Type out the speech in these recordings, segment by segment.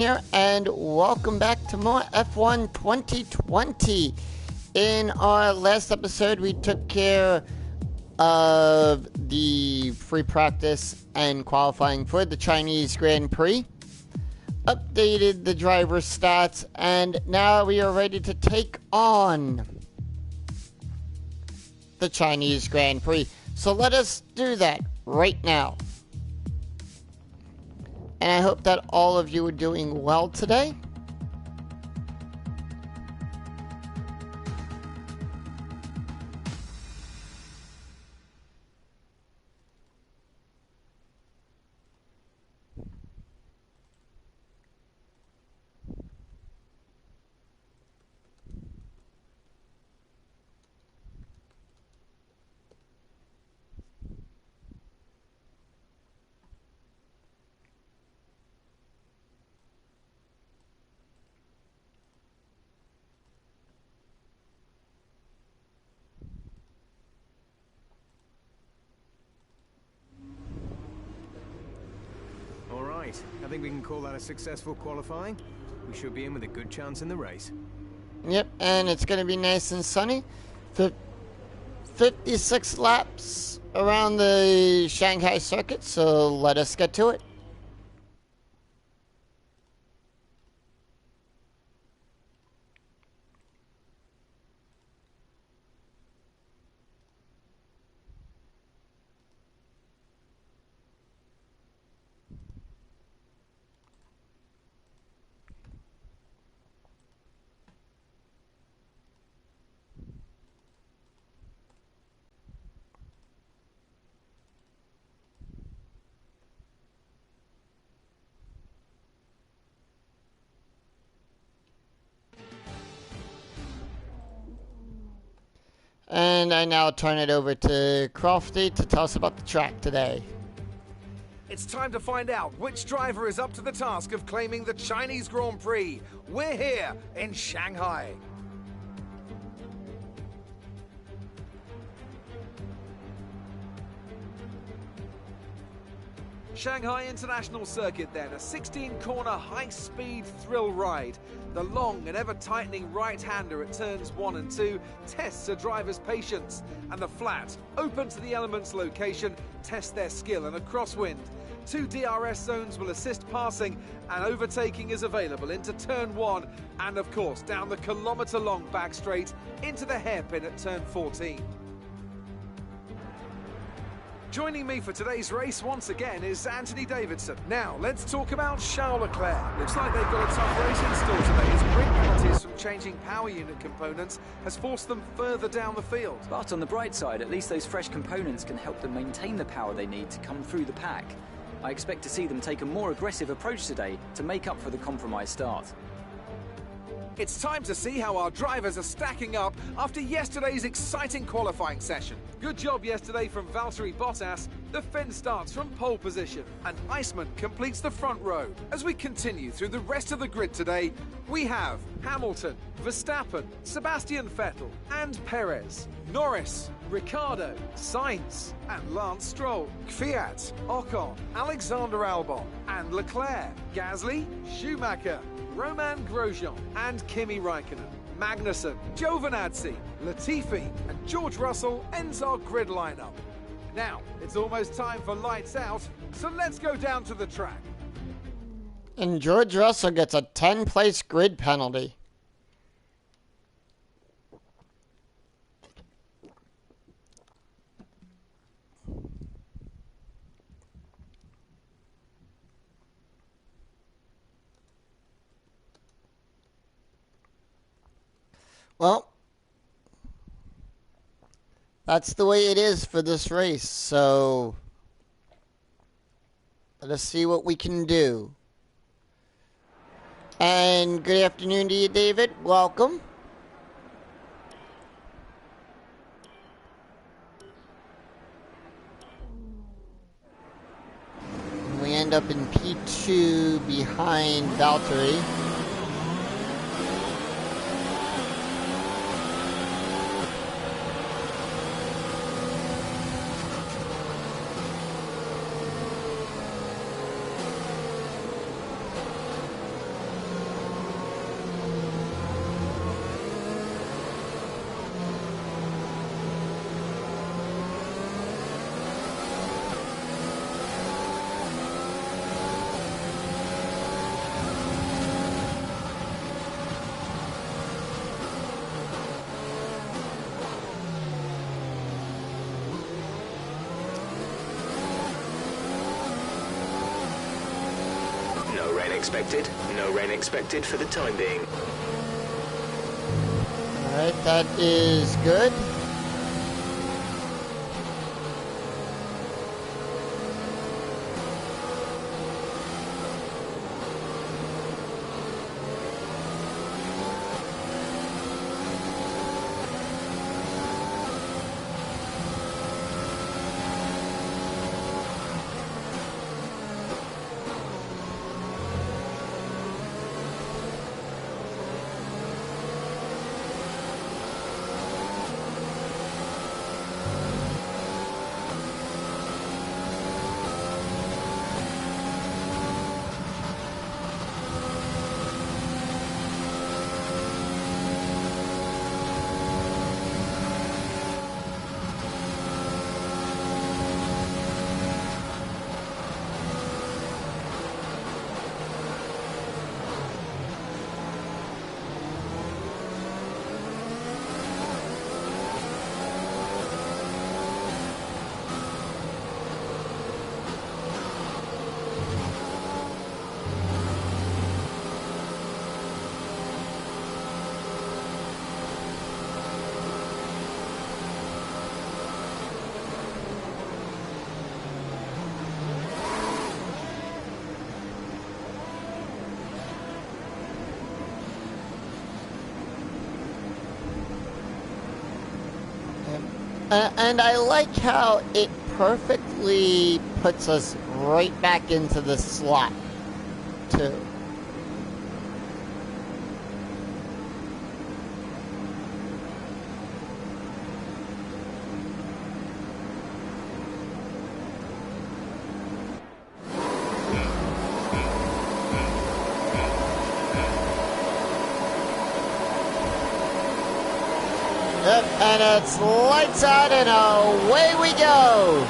here, and welcome back to more F1 2020. In our last episode, we took care of the free practice and qualifying for the Chinese Grand Prix, updated the driver's stats, and now we are ready to take on the Chinese Grand Prix. So let us do that right now. And I hope that all of you are doing well today. I think we can call that a successful qualifying. We should be in with a good chance in the race. Yep, and it's going to be nice and sunny. 56 laps around the Shanghai circuit, so let us get to it. And I now turn it over to Crofty to tell us about the track today. It's time to find out which driver is up to the task of claiming the Chinese Grand Prix. We're here in Shanghai. Shanghai International Circuit then, a 16-corner high-speed thrill ride. The long and ever-tightening right-hander at turns 1 and 2 tests a driver's patience, and the flat, open to the elements location, tests their skill in a crosswind. 2 DRS zones will assist passing, and overtaking is available into turn 1, and of course down the kilometre-long back straight into the hairpin at turn 14. Joining me for today's race once again is Anthony Davidson. Now, let's talk about Charles Leclerc. Looks like they've got a tough race in store today as brake penalties from changing power unit components has forced them further down the field. But on the bright side, at least those fresh components can help them maintain the power they need to come through the pack. I expect to see them take a more aggressive approach today to make up for the compromised start. It's time to see how our drivers are stacking up after yesterday's exciting qualifying session. Good job yesterday from Valtteri Bottas. The Finn starts from pole position, and Iceman completes the front row. As we continue through the rest of the grid today, we have Hamilton, Verstappen, Sebastian Vettel, and Perez, Norris, Ricciardo, Sainz, and Lance Stroll, Kvyat, Ocon, Alexander Albon, and Leclerc, Gasly, Schumacher, Roman Grosjean, and Kimi Raikkonen. Magnussen, Giovinazzi, Latifi, and George Russell ends our grid lineup. Now, it's almost time for lights out, so let's go down to the track. And George Russell gets a 10-place grid penalty. Well, that's the way it is for this race, so let us see what we can do. And good afternoon to you, David. Welcome. We end up in P2 behind Valtteri. expected. No rain expected for the time being. Alright, that is good. And I like how it perfectly puts us right back into the slot, too. Yep, and it's lights out and away we go.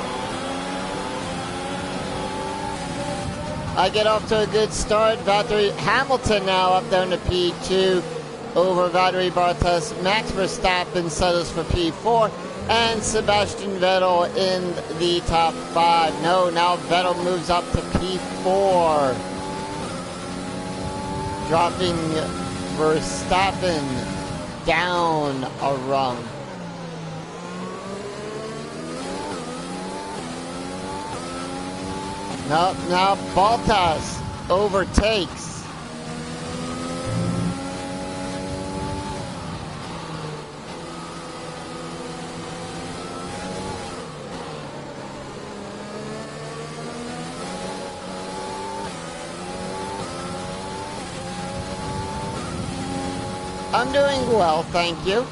I get off to a good start. Valtteri Hamilton now up down to P2 over Valtteri Bottas. Max Verstappen settles for P4 and Sebastian Vettel in the top 5. No, now Vettel moves up to P4, dropping Verstappen down a rung. Nope, now Bottas overtakes. I'm doing well, thank you.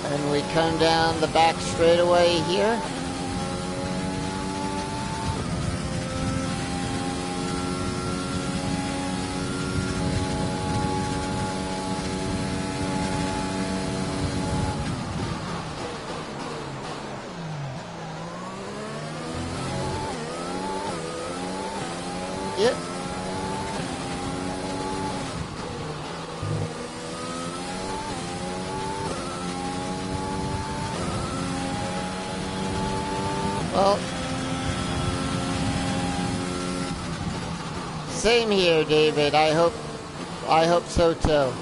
And we come down the back straightaway here. Yep. Well, same here, David. I hope so too.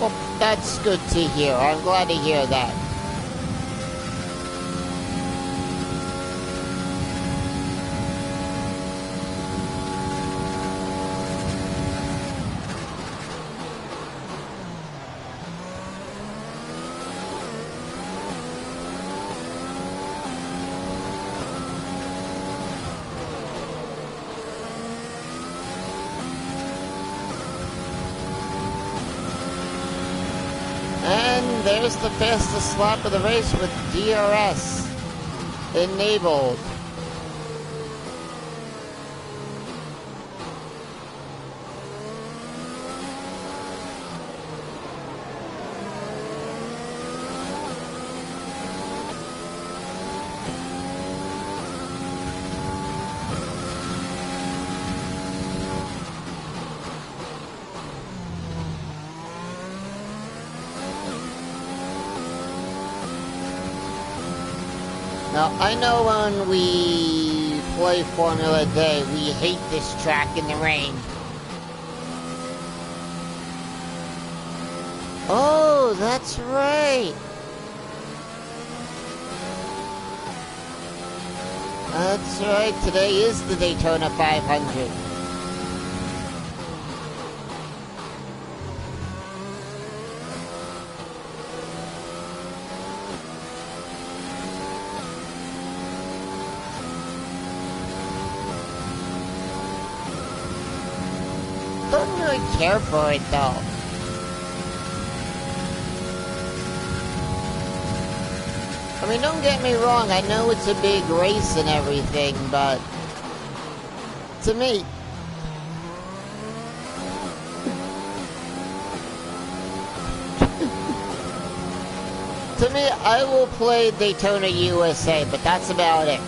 Well, that's good to hear. I'm glad to hear that. And there's the fastest lap of the race with DRS enabled. Now, I know when we play Formula Day, we hate this track in the rain. Oh, that's right. That's right. Today is the Daytona 500. Don't really care for it though. I mean, don't get me wrong, I know it's a big race and everything, but to me, I will play Daytona USA, but that's about it.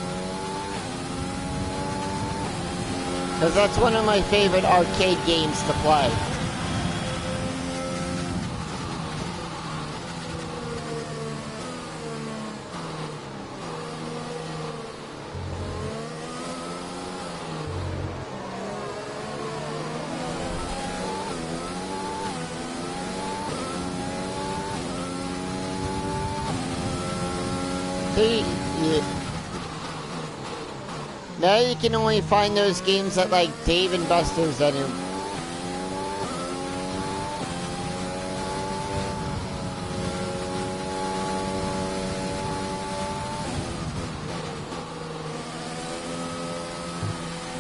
Because that's one of my favorite arcade games to play. See, now you can only find those games at like Dave and Buster's anyway.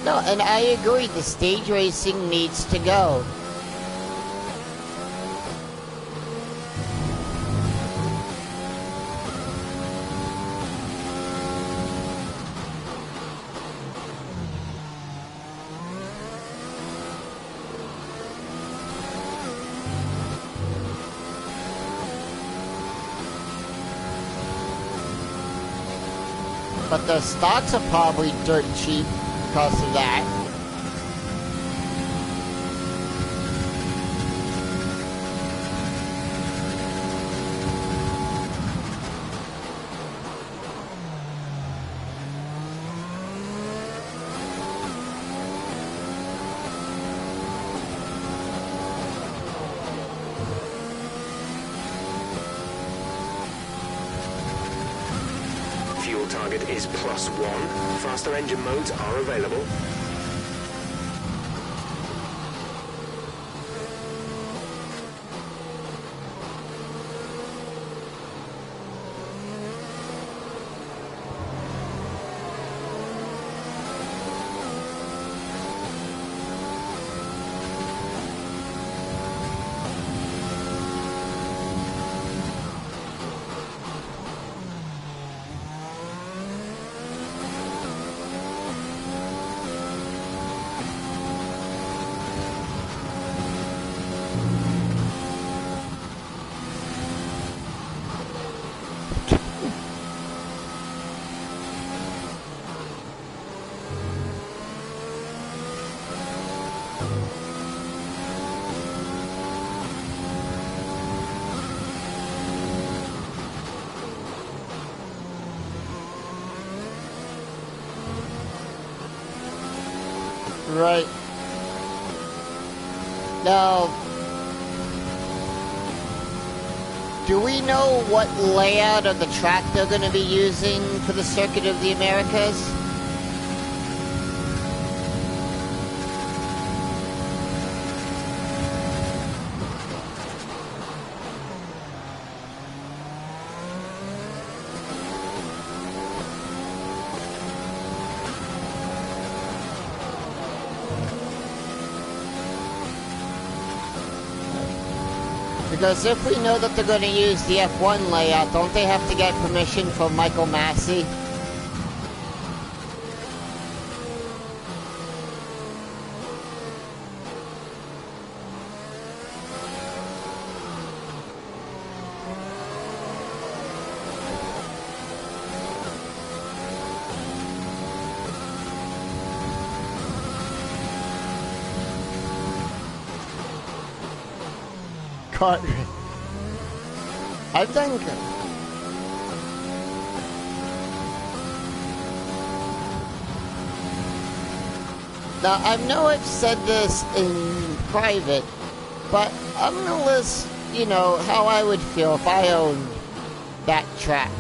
No, and I agree, the stage racing needs to go. But the stocks are probably dirt cheap because of that. Fuel target is +1. Faster engine modes are available. Right. Now, do we know what layout of the track they're going to be using for the Circuit of the Americas? Because if we know that they're going to use the F1 layout, don't they have to get permission from Michael Massey? I've done. Now, I know I've said this in private, but I'm gonna list, you know, how I would feel if I owned that track.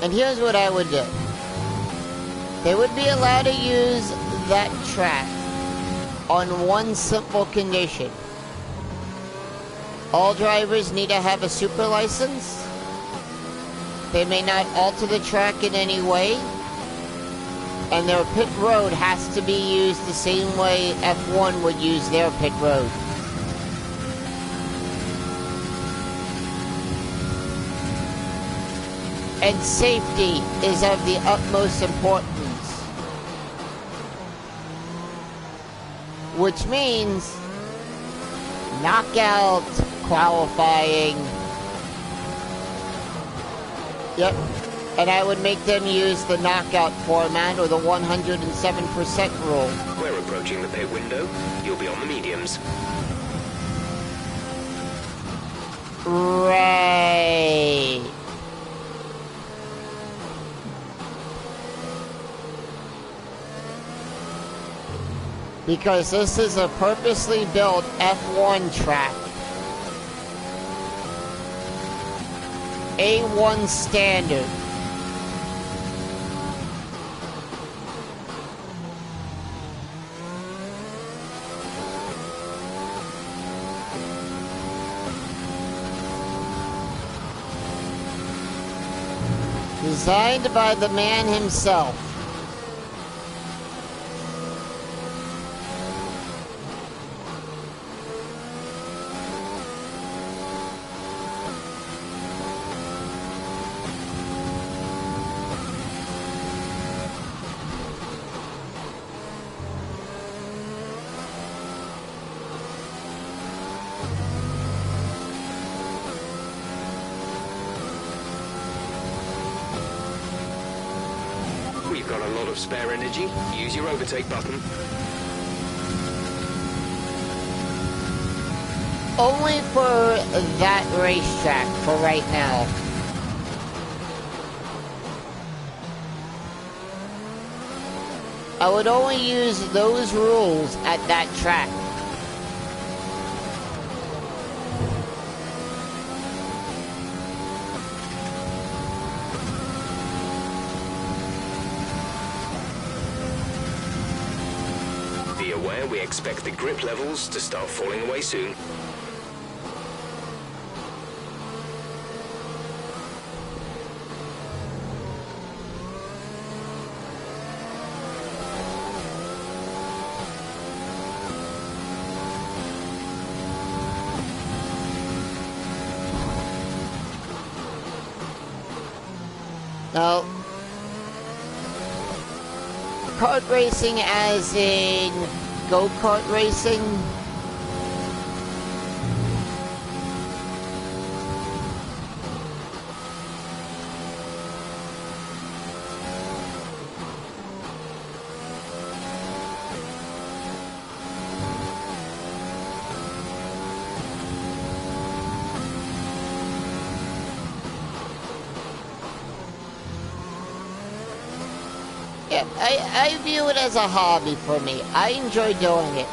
And here's what I would do. They would be allowed to use that track on one simple condition. All drivers need to have a super license. They may not alter the track in any way. And their pit road has to be used the same way F1 would use their pit road. And safety is of the utmost importance. Which means knockout qualifying. Yep. And I would make them use the knockout format or the 107% rule. We're approaching the pit window. You'll be on the mediums. Right. Because this is a purposely built F1 track. A1 standard. Designed by the man himself. We've got a lot of spare energy. Use your overtake button. Only for that racetrack for right now. I would only use those rules at that track. Be aware we expect the grip levels to start falling away soon. Now, kart racing as in go-kart racing? Yeah, I view it as a hobby for me. I enjoy doing it.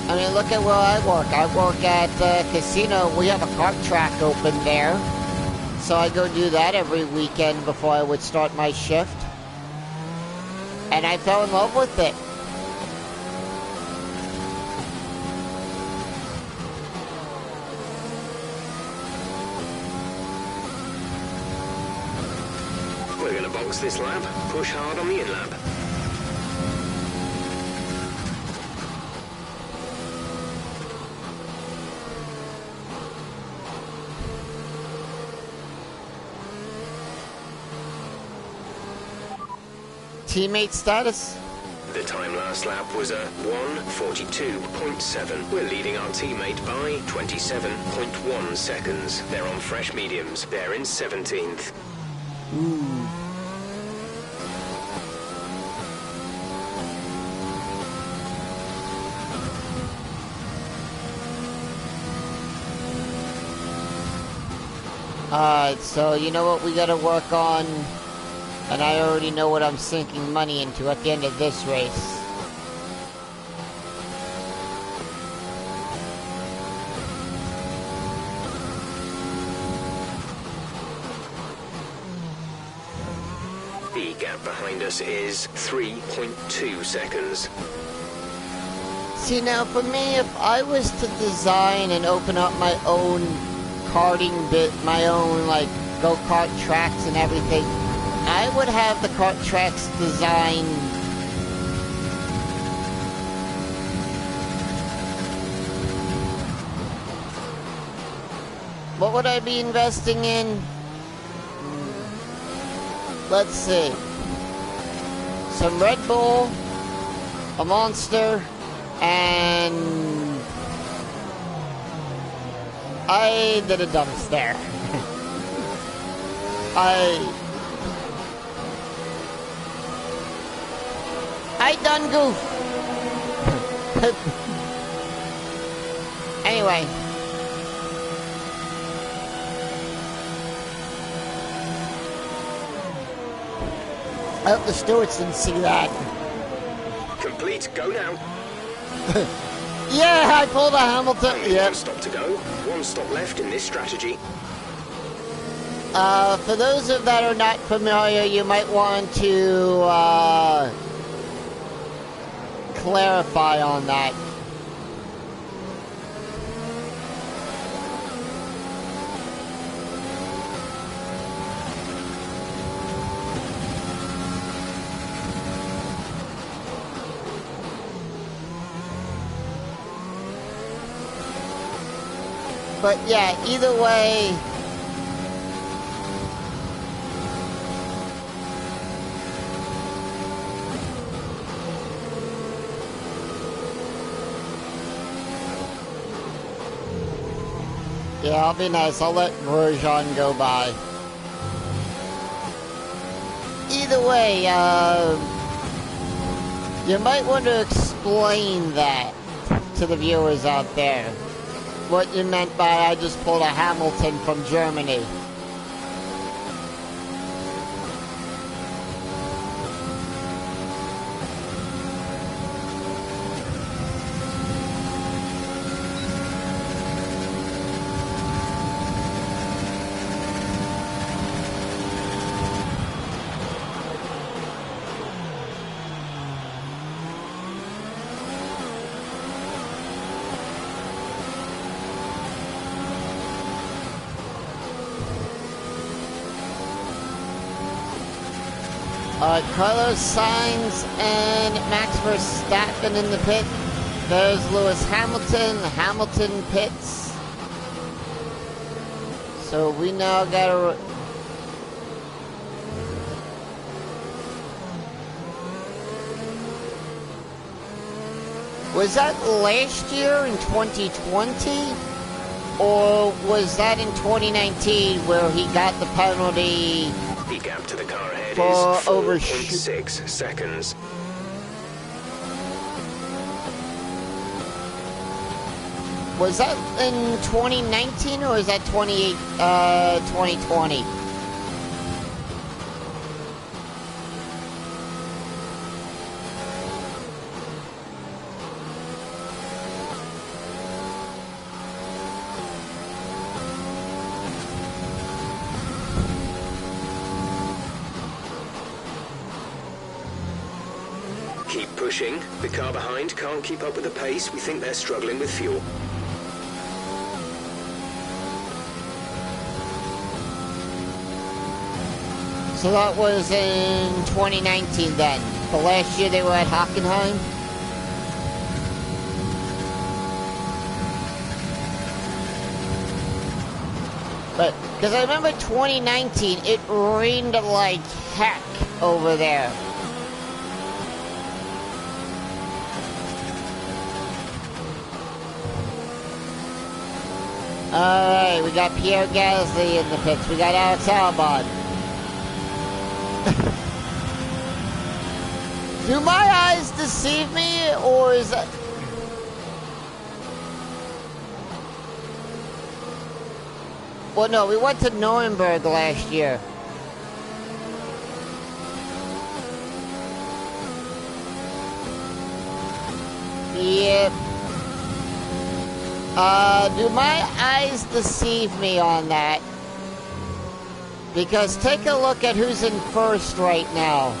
I mean, look at where I work. I work at the casino. We have a kart track open there. So I go do that every weekend before I would start my shift. And I fell in love with it. box this lap. Push hard on the in-lap. Teammate status? The time last lap was a 1:42.7. We're leading our teammate by 27.1 seconds. They're on fresh mediums. They're in 17th. Ooh. Alright, so you know what we gotta work on? And I already know what I'm sinking money into at the end of this race. The gap behind us is 3.2 seconds. See, now for me, if I was to design and open up my own karting bit, my own like go-kart tracks and everything, I would have the kart tracks designed what would I be investing in? Let's see. Some Red Bull, a Monster, and I did a dump stare. I done goof. Anyway. I hope the stewards didn't see that. Complete, go now. Yeah, I pulled a Hamilton. Only Yep. one stop to go. One stop left in this strategy. For those of that are not familiar, you might want to clarify on that. But yeah, either way, yeah, I'll be nice. I'll let Grosjean go by. Either way, you might want to explain that to the viewers out there. What you meant by I just pulled a Hamilton from Germany. Carlos Sainz and Max Verstappen in the pit. There's Lewis Hamilton. Hamilton pits. So we now gotta... Was that last year in 2020? Or was that in 2019 where he got the penalty? The gap to the car ahead For is 4.6 seconds. Was that in 2019 or is that 2020? Keep pushing. The car behind can't keep up with the pace. We think they're struggling with fuel. So that was in 2019 then. The last year they were at Hockenheim. But, because I remember 2019, it rained like heck over there. Alright, we got Pierre Gasly in the pits. We got Alex Albon. Do my eyes deceive me, or is that... Well, no, we went to Nuremberg last year. Yep. Do my eyes deceive me on that? Because take a look at who's in first right now.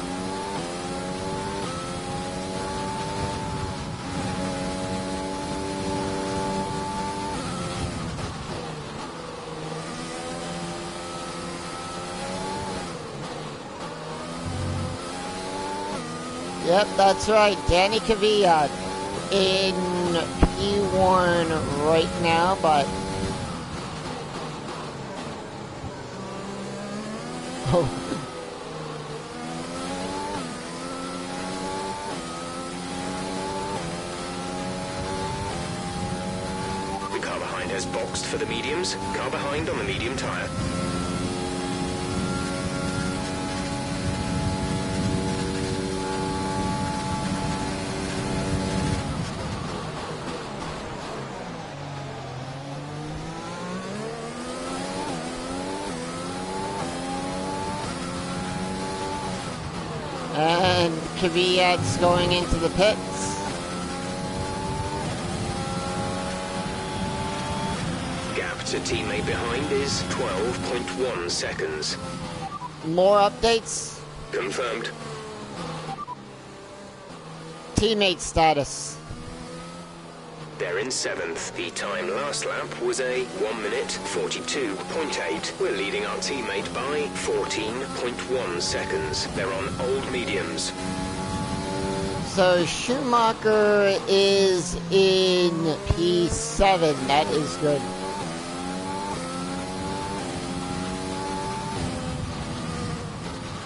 Yep, that's right. Danny Kvyat in P1 right now, but... Oh. The car behind has boxed for the mediums. Car behind on the medium tyre. And Kvyat's going into the pits. Gap to teammate behind is 12.1 seconds. More updates. Confirmed. Teammate status. They're in 7th. The time last lap was a 1 minute 42.8. We're leading our teammate by 14.1 seconds. They're on old mediums. So Schumacher is in P7. That is good.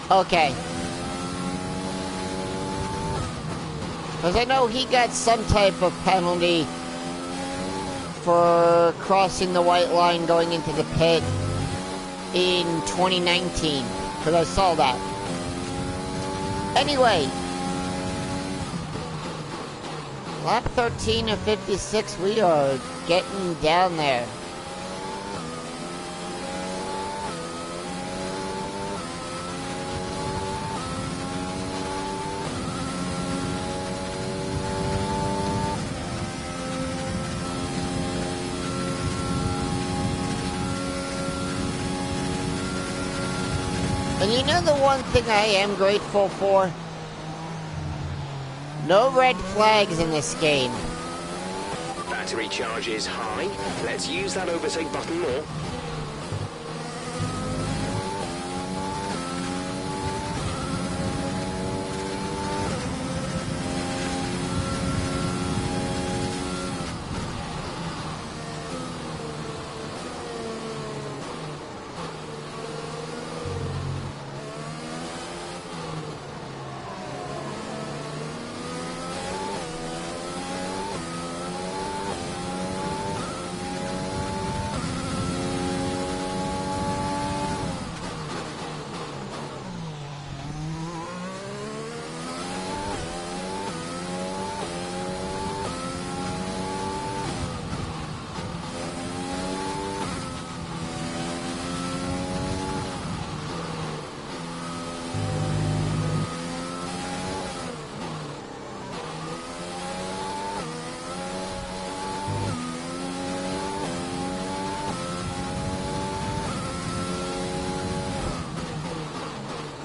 Okay. Because I know he got some type of penalty for crossing the white line going into the pit in 2019. Because I saw that. Anyway. Lap 13 of 56, we are getting down there. And you know the one thing I am grateful for? No red flags in this game. Battery charge is high. Let's use that overtake button more.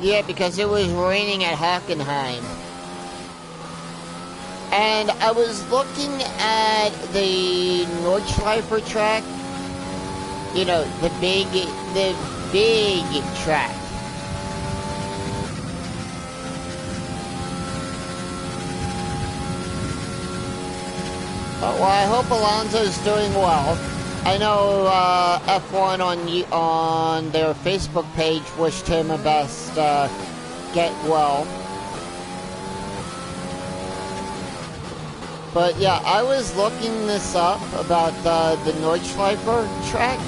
Yeah, because it was raining at Hockenheim. And I was looking at the Nordschleifer track. You know, the big track. Well, I hope Alonso's doing well. I know F1 on their Facebook page wished him a best get well. But yeah, I was looking this up about the Nordschleifer track.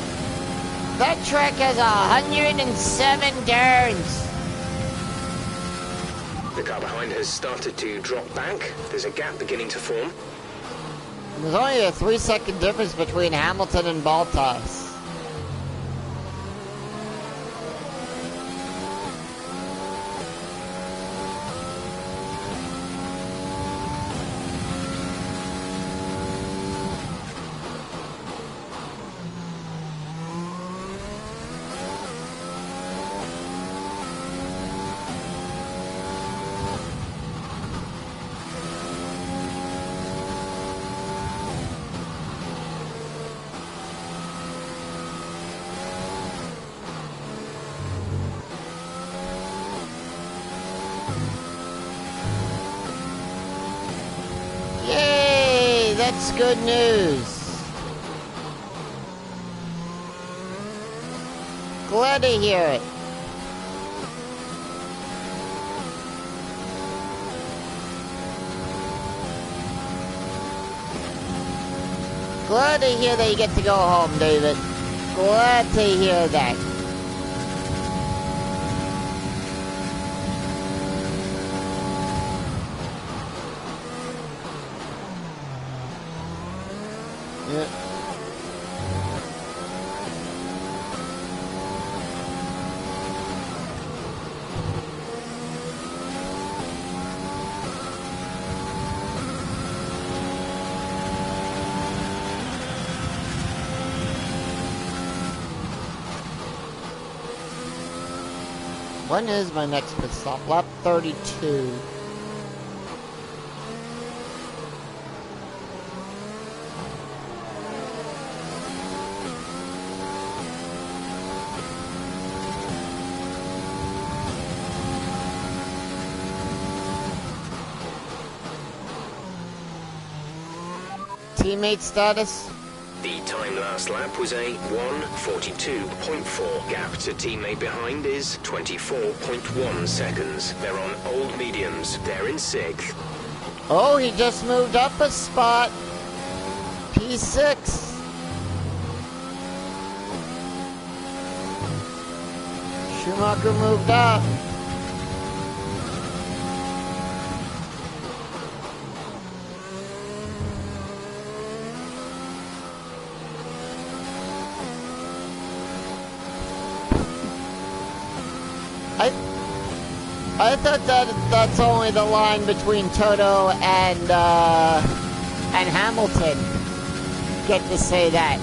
That track has 107 turns. The car behind has started to drop back. There's a gap beginning to form. There's only a 3-second difference between Hamilton and Bottas. That's good news. Glad to hear it. Glad to hear that you get to go home, David. Glad to hear that. Yeah. When is my next pit stop? Lap 32. Teammate status? The time last lap was a 1:42.4. Gap to teammate behind is 24.1 seconds. They're on old mediums. They're in 6th. Oh, he just moved up a spot. P6. Schumacher moved up. I thought that's only the line between Toto and Hamilton. Get to say that.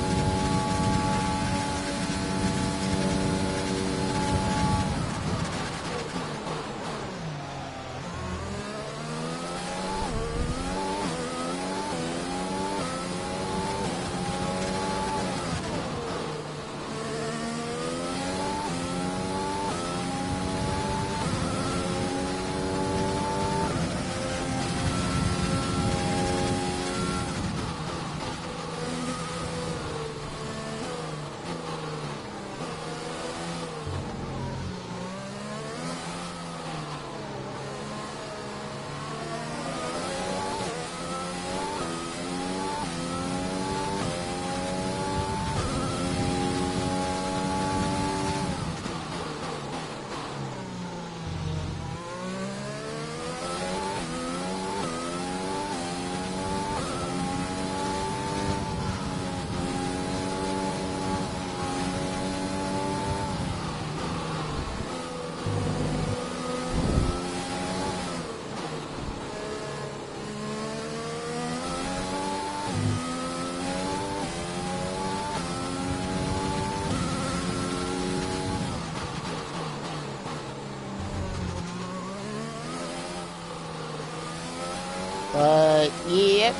Yep.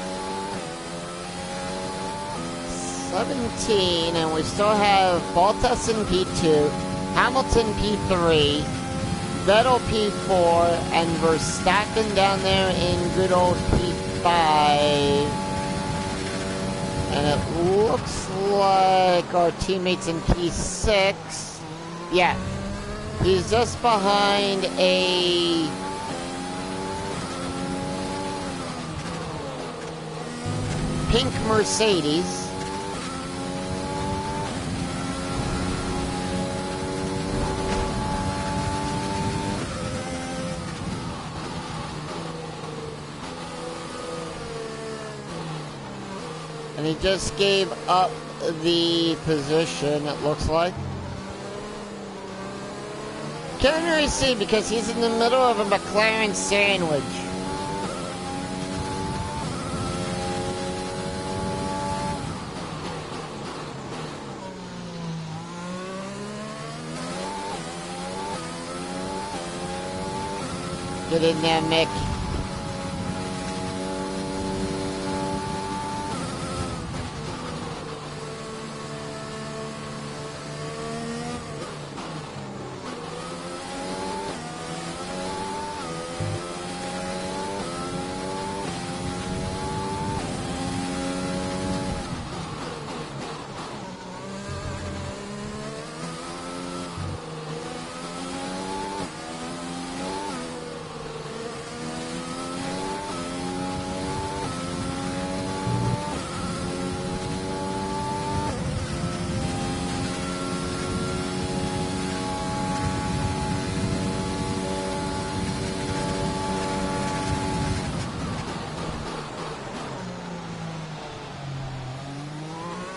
17, and we still have Bottas in P2, Hamilton P3, Vettel P4, and Verstappen down there in good old P5. And it looks like our teammate's in P6. Yeah. He's just behind a pink Mercedes. And he just gave up the position, it looks like. Can't really see because he's in the middle of a McLaren sandwich. Get in there, Mick.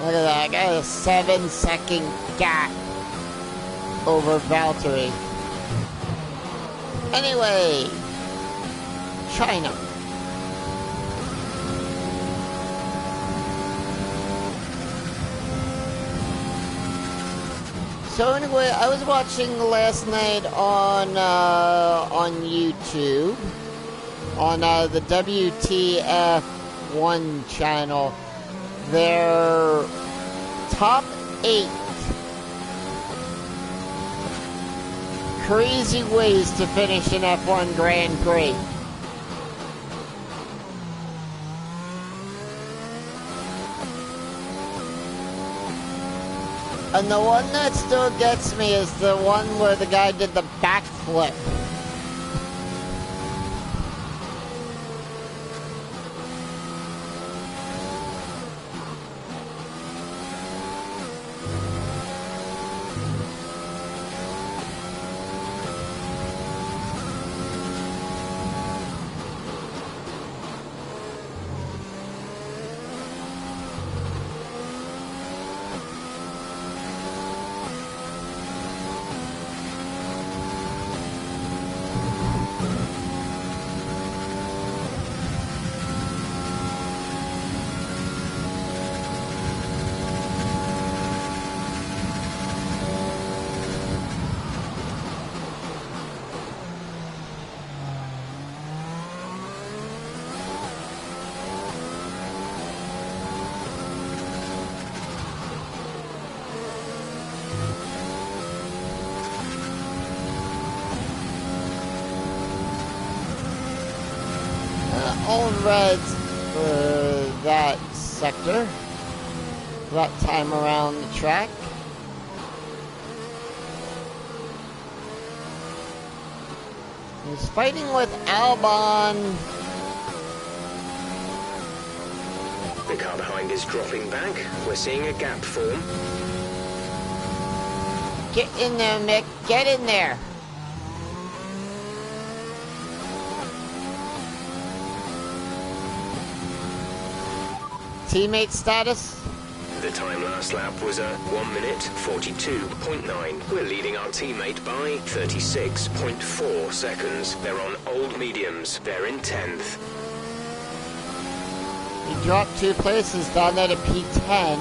Look at that, I got a 7-second gap over Valtteri. Anyway, China. So anyway, I was watching last night on YouTube, on the WTF1 channel, their top 8 crazy ways to finish an F1 Grand Prix. And the one that still gets me is the one where the guy did the backflip. All reds for that sector, that time around the track. He's fighting with Albon. The car behind is dropping back. We're seeing a gap form. Get in there, Mick. Get in there. Teammate status? The time last lap was a 1 minute 42.9. We're leading our teammate by 36.4 seconds. They're on old mediums. They're in 10th. He dropped 2 places down there to P10.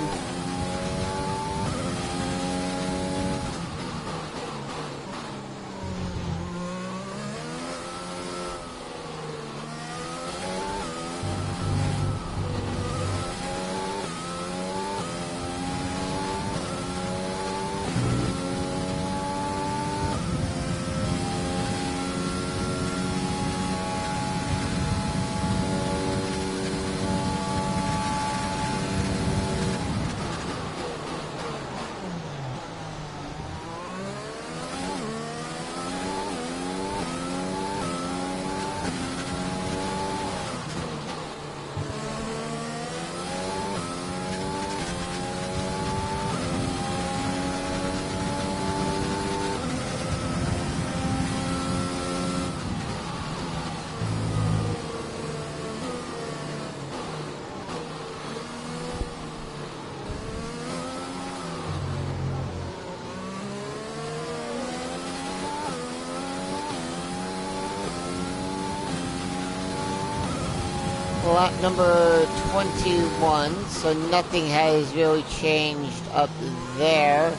lap number 21, so nothing has really changed up there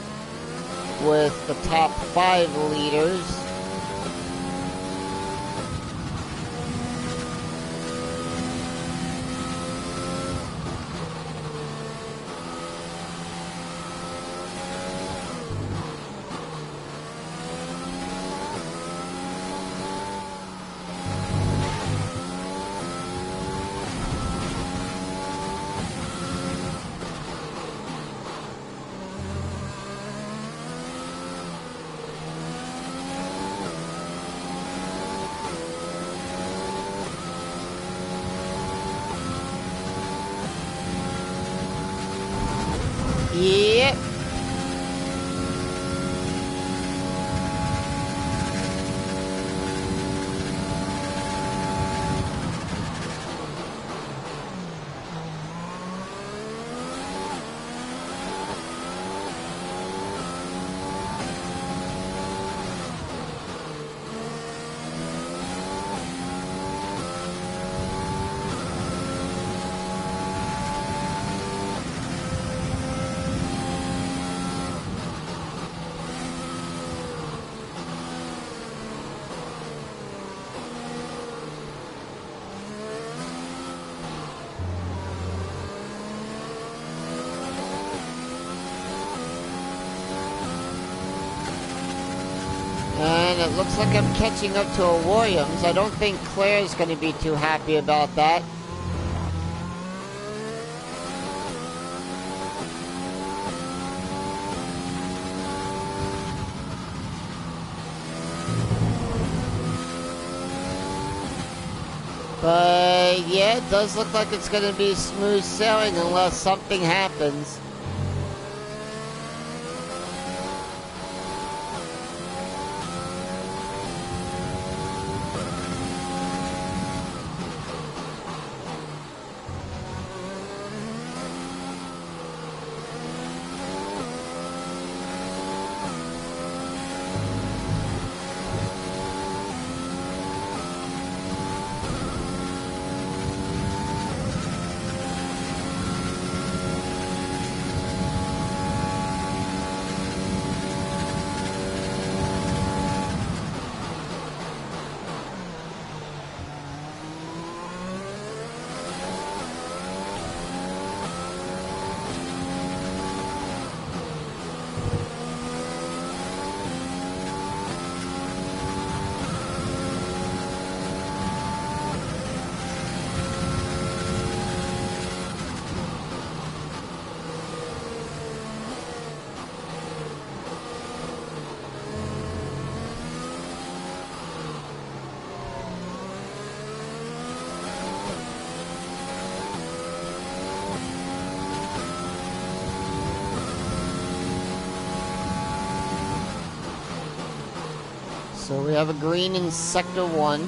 with the top 5 leaders. Yep. And it looks like I'm catching up to a Williams. I don't think Claire's going to be too happy about that. But yeah, it does look like it's going to be smooth sailing unless something happens. So we have a green in Sector 1.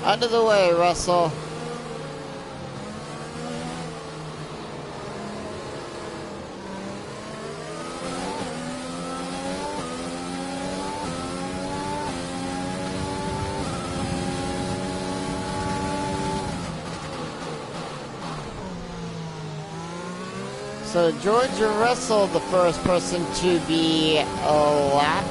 Out of the way, Russell. So George Russell, the first person to be lapped.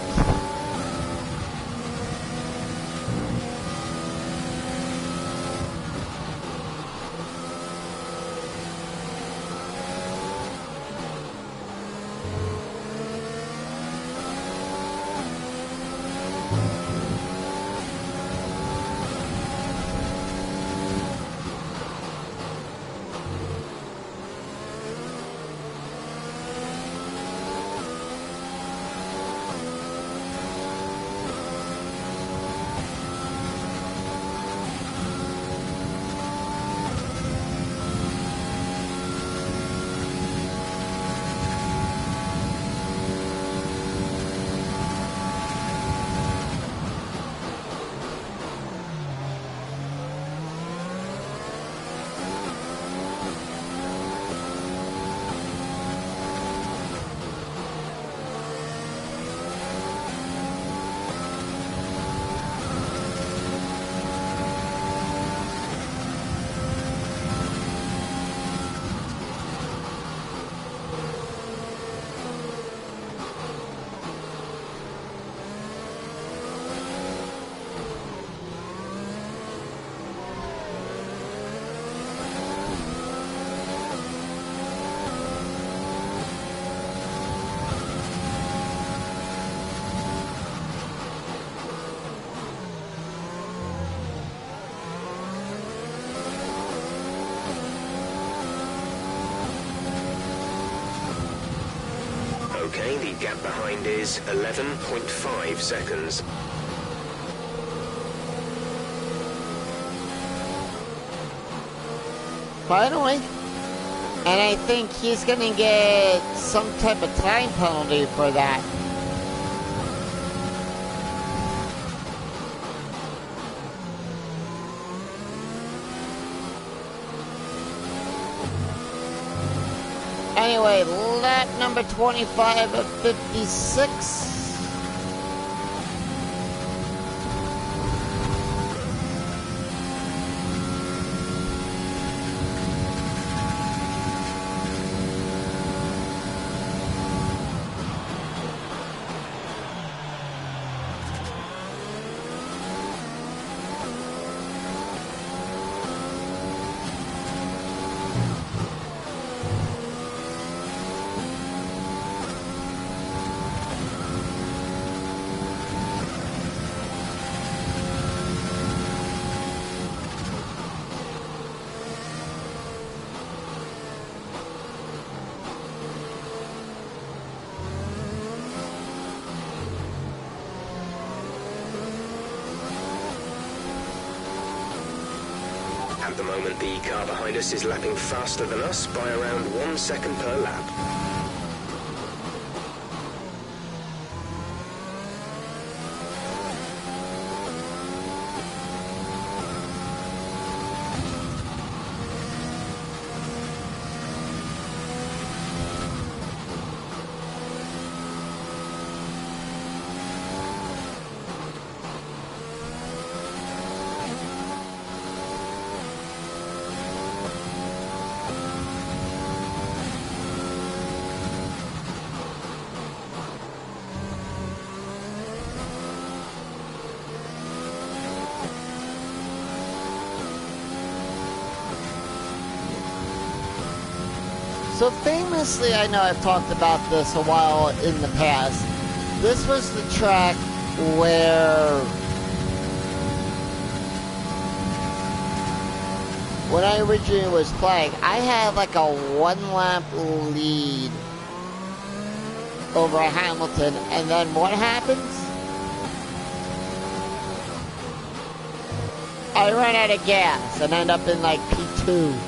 Okay, the gap behind is 11.5 seconds. Finally. And I think he's gonna get some type of time penalty for that. Anyway, lap number 25 of 56. At the moment, the car behind us is lapping faster than us by around 1 second per lap. So famously, I know I've talked about this a while in the past. This was the track where, when I originally was playing, I had like a 1 lap lead over Hamilton, and then what happens? I run out of gas and end up in like P2.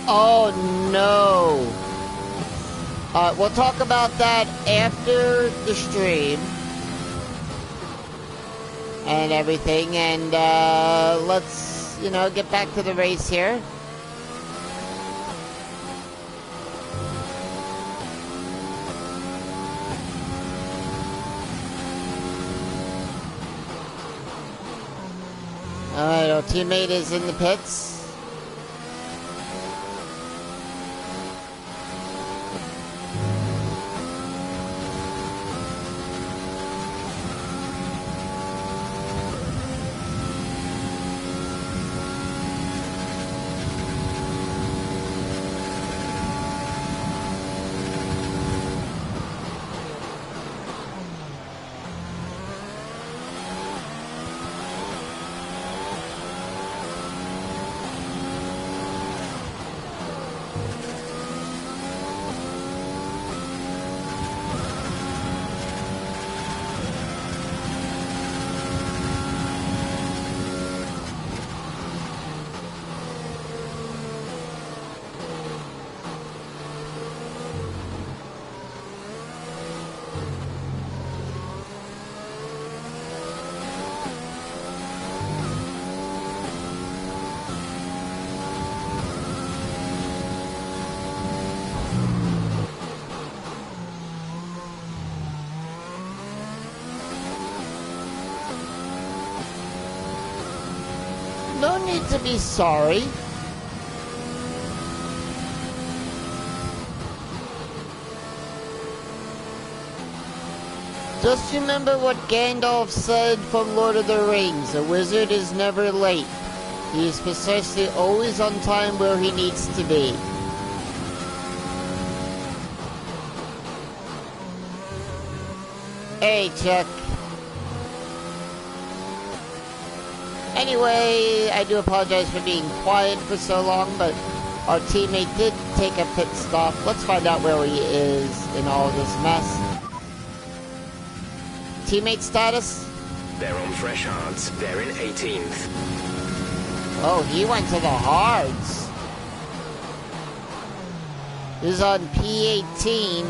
Oh no. We'll talk about that after the stream and everything, and let's, you know, get back to the race here. Alright, our teammate is in the pits. No need to be sorry. Just remember what Gandalf said from Lord of the Rings. A wizard is never late. He is precisely always on time where he needs to be. Hey, Chuck. Anyway, I do apologize for being quiet for so long, but our teammate did take a pit stop. Let's find out where he is in all of this mess. Teammate status? They're on fresh hards. They're in 18th. Oh, he went to the hards. He's on P18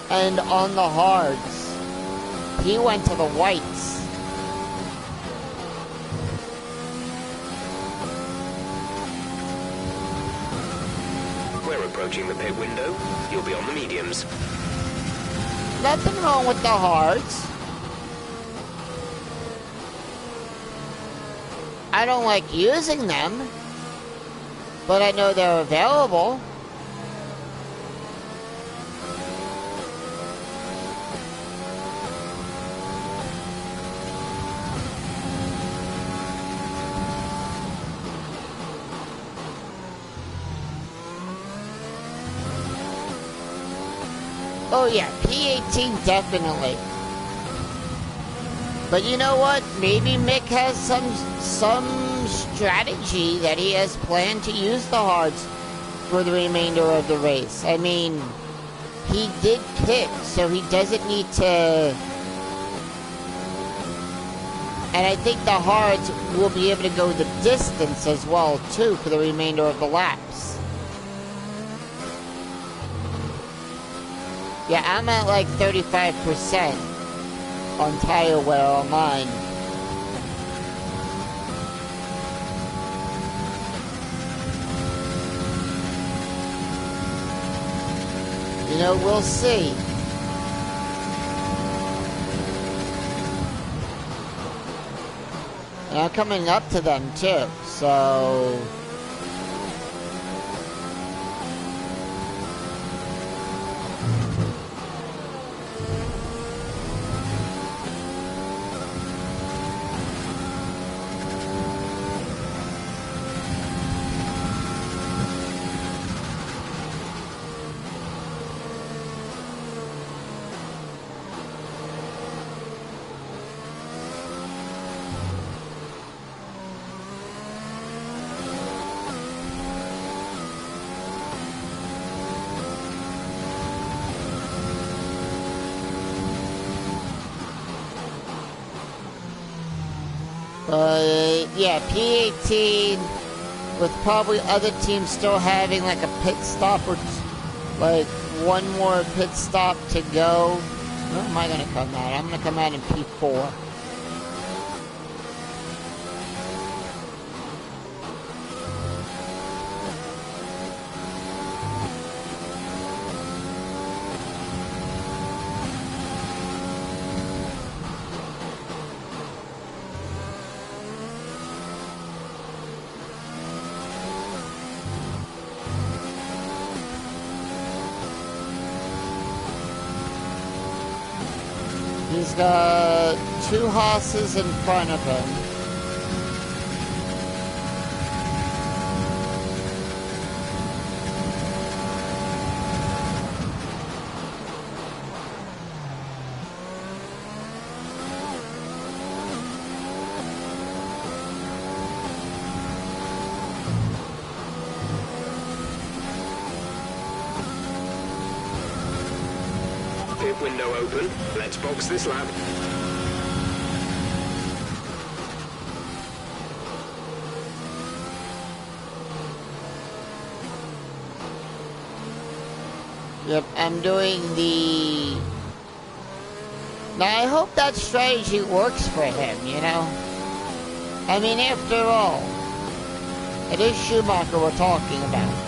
and on the hards. He went to the whites. Approaching the pit window, you'll be on the mediums. Nothing wrong with the hards. I don't like using them, but I know they're available. Oh yeah, P18 definitely. But you know what? Maybe Mick has some strategy that he has planned to use the hards for the remainder of the race. I mean, he did pit, so he doesn't need to. And I think the hards will be able to go the distance as well too for the remainder of the laps. Yeah, I'm at like 35% on tire wear on mine. You know, we'll see. And I'm coming up to them too, so... yeah, P18 with probably other teams still having like a pit stop or like one more pit stop to go. Where am I going to come out? I'm going to come out in P4. He's got two horses in front of him. Pit window open. Let's box this lap. Yep, I'm doing the... Now, I hope that strategy works for him, you know? I mean, after all, it is Schumacher we're talking about.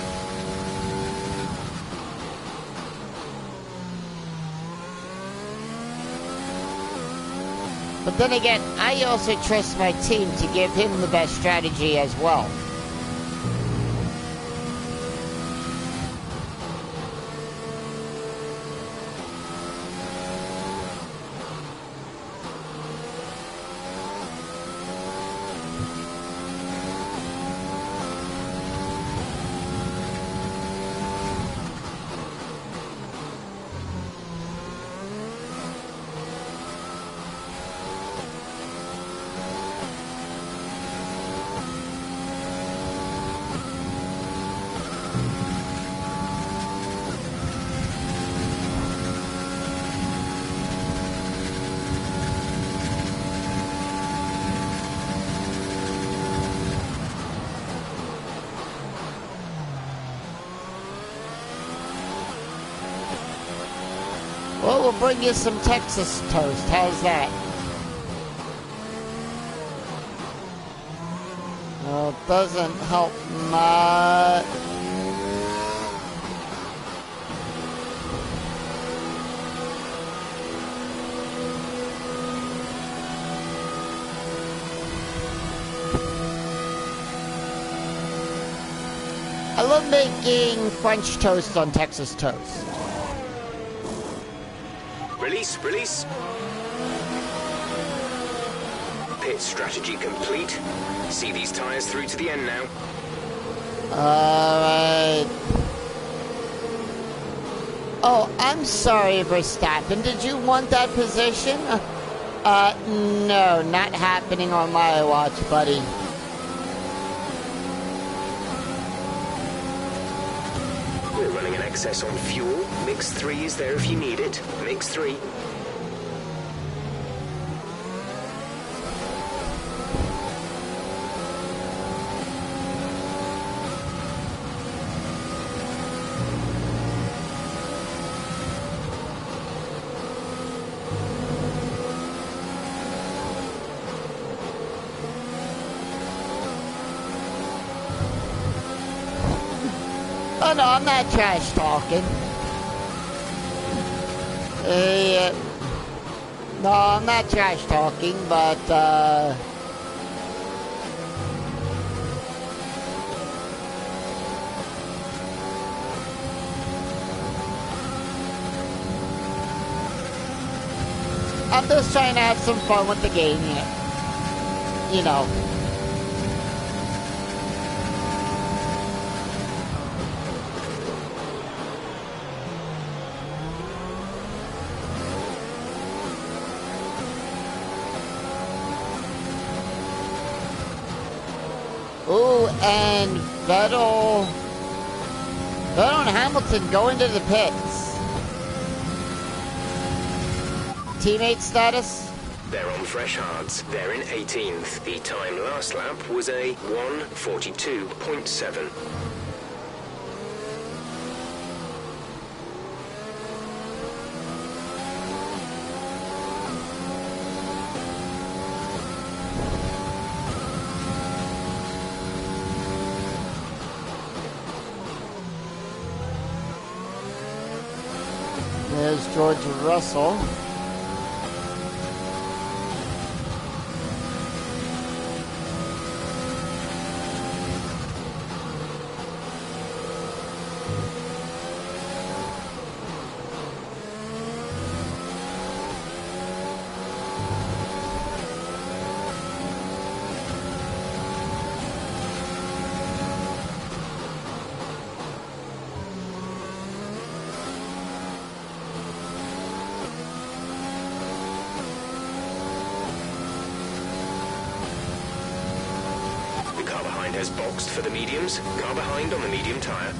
But then again, I also trust my team to give him the best strategy as well. Well, we'll bring you some Texas toast. How's that? Well, it doesn't help much. I love making French toast on Texas toast. Release, release. Pit strategy complete. See these tyres through to the end now. Alright. Oh, I'm sorry, Verstappen. Did you want that position? No, not happening on my watch, buddy. We're running an excess on fuel. Mix 3 is there if you need it. Mix 3. Oh no, I'm not trash talking. No, I'm not trash talking, but I'm just trying to have some fun with the game, you know. Ooh, and Vettel and Hamilton go into the pits. Teammate status? They're on fresh hards. They're in 18th. The time last lap was a 1:42.7. There's George Russell. Has boxed for the mediums. Car behind on the medium tyre.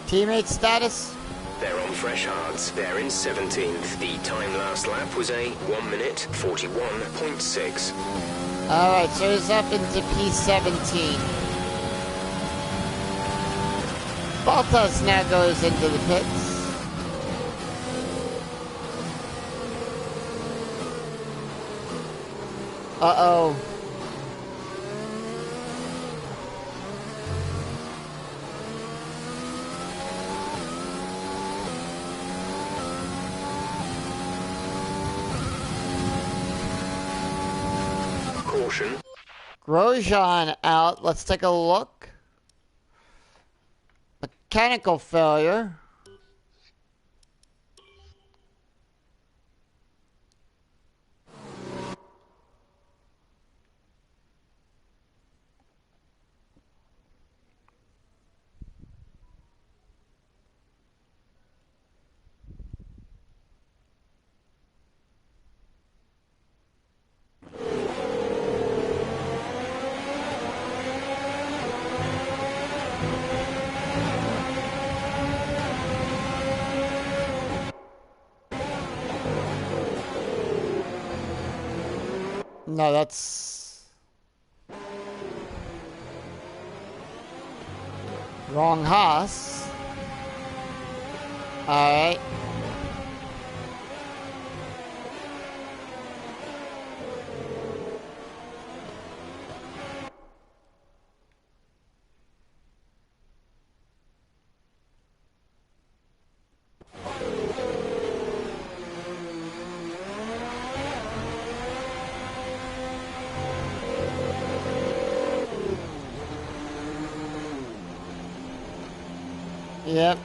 Teammate status? They're on fresh hards. They're in 17th. The time last lap was a 1:41.6. Alright, so he's up into P17. Bottas now goes into the pits. Uh-oh. Caution. Grosjean out. Let's take a look. Mechanical failure. No, that's wrong Haas. All right. Yep.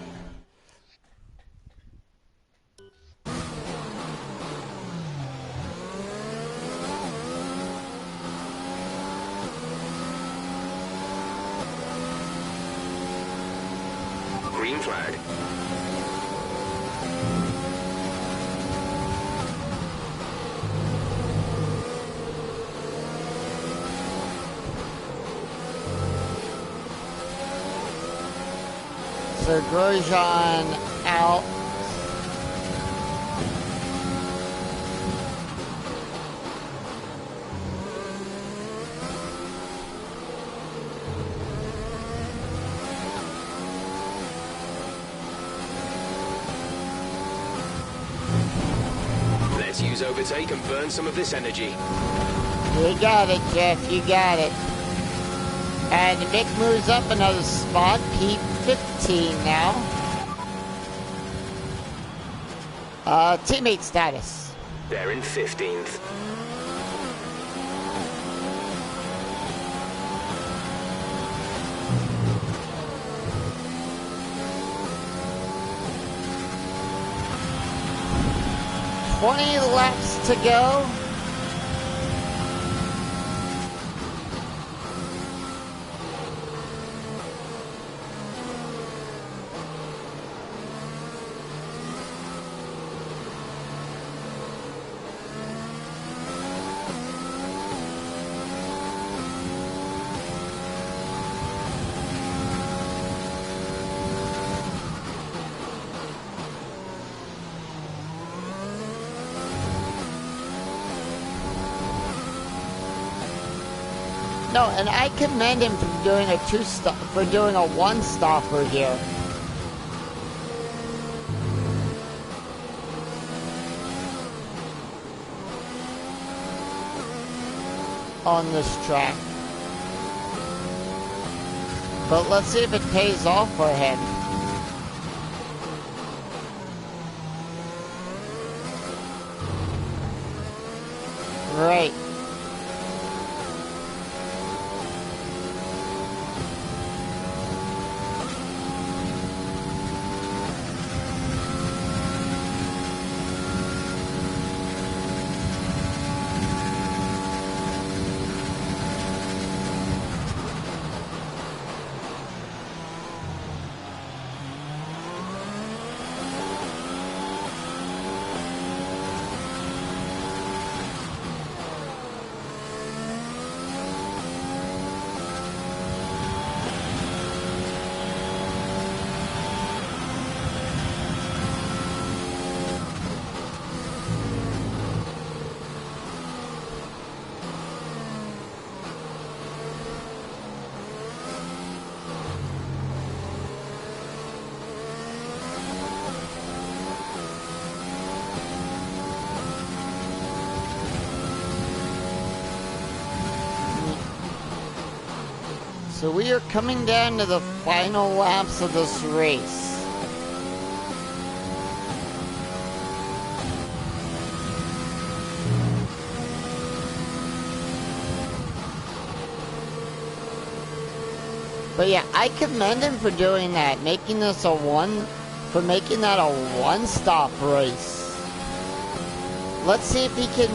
Green flag. So Grosjean out. Let's use overtake and burn some of this energy. You got it, Jeff. You got it. And Mick moves up another spot. P15 now. Teammate status. They're in 15th. Laps to go. No, and I commend him for doing a one-stopper here. On this track. But let's see if it pays off for him. Right. So we are coming down to the final laps of this race. But yeah, I commend him for doing that, making that a one-stop race. Let's see if he can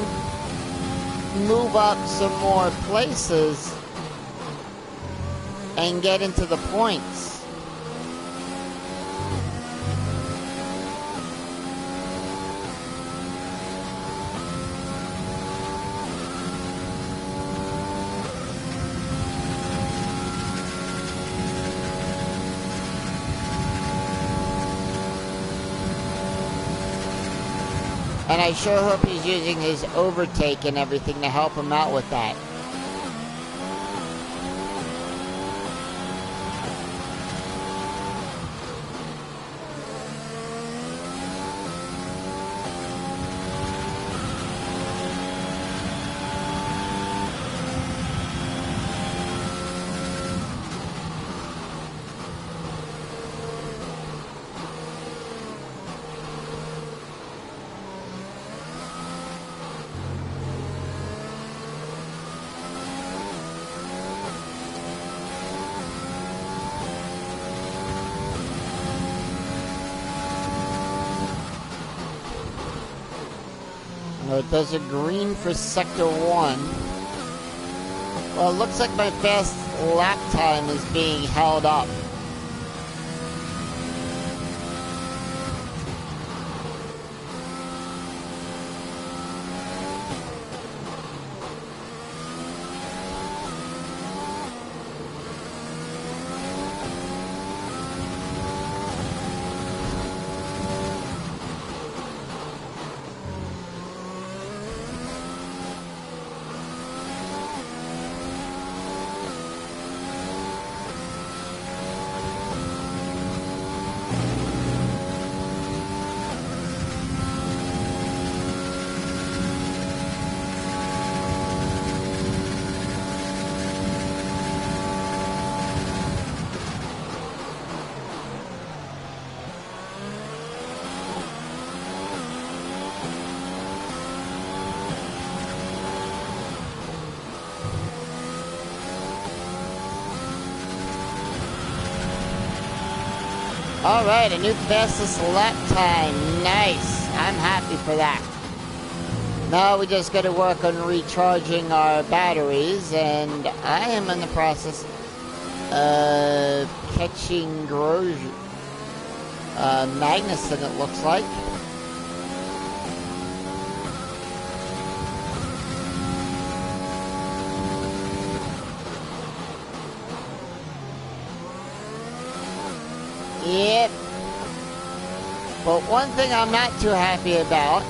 move up some more places and get into the points. And I sure hope he's using his overtake and everything to help him out with that. It does a green for Sector 1. Well, it looks like my fast lap time is being held up. Alright, a new fastest lap time. Nice. I'm happy for that. Now we just got to work on recharging our batteries, and I am in the process of catching Magnuson, it looks like. Yep. But one thing I'm not too happy about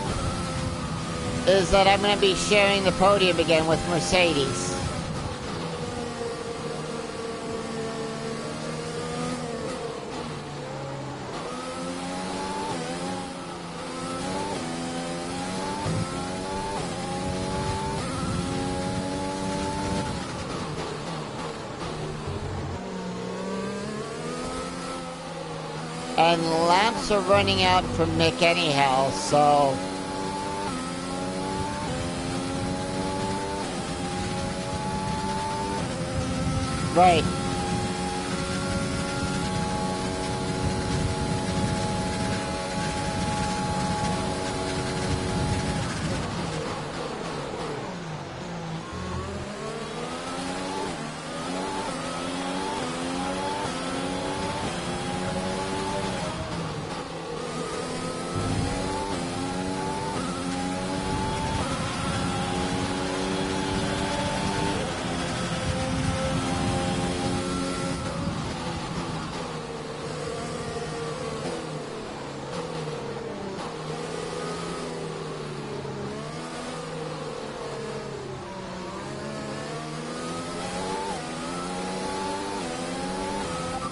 is that I'm going to be sharing the podium again with Mercedes. And laps are running out for Mick anyhow, so... Right.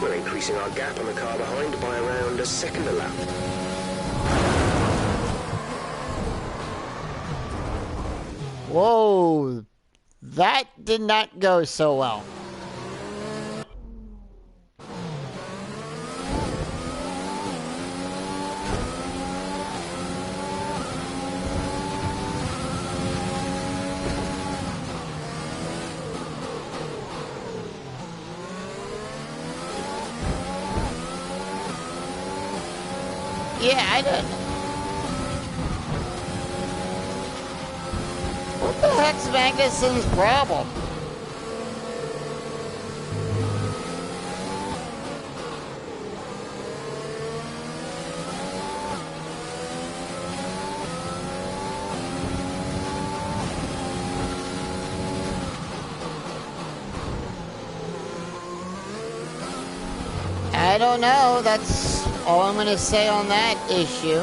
We're increasing our gap on the car behind by around a second a lap. Whoa, that did not go so well. Yeah, I don't... What the heck's Magnuson's problem? I don't know, that's all I'm gonna say on that issue.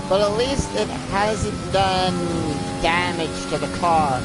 But at least it hasn't done damage to the car.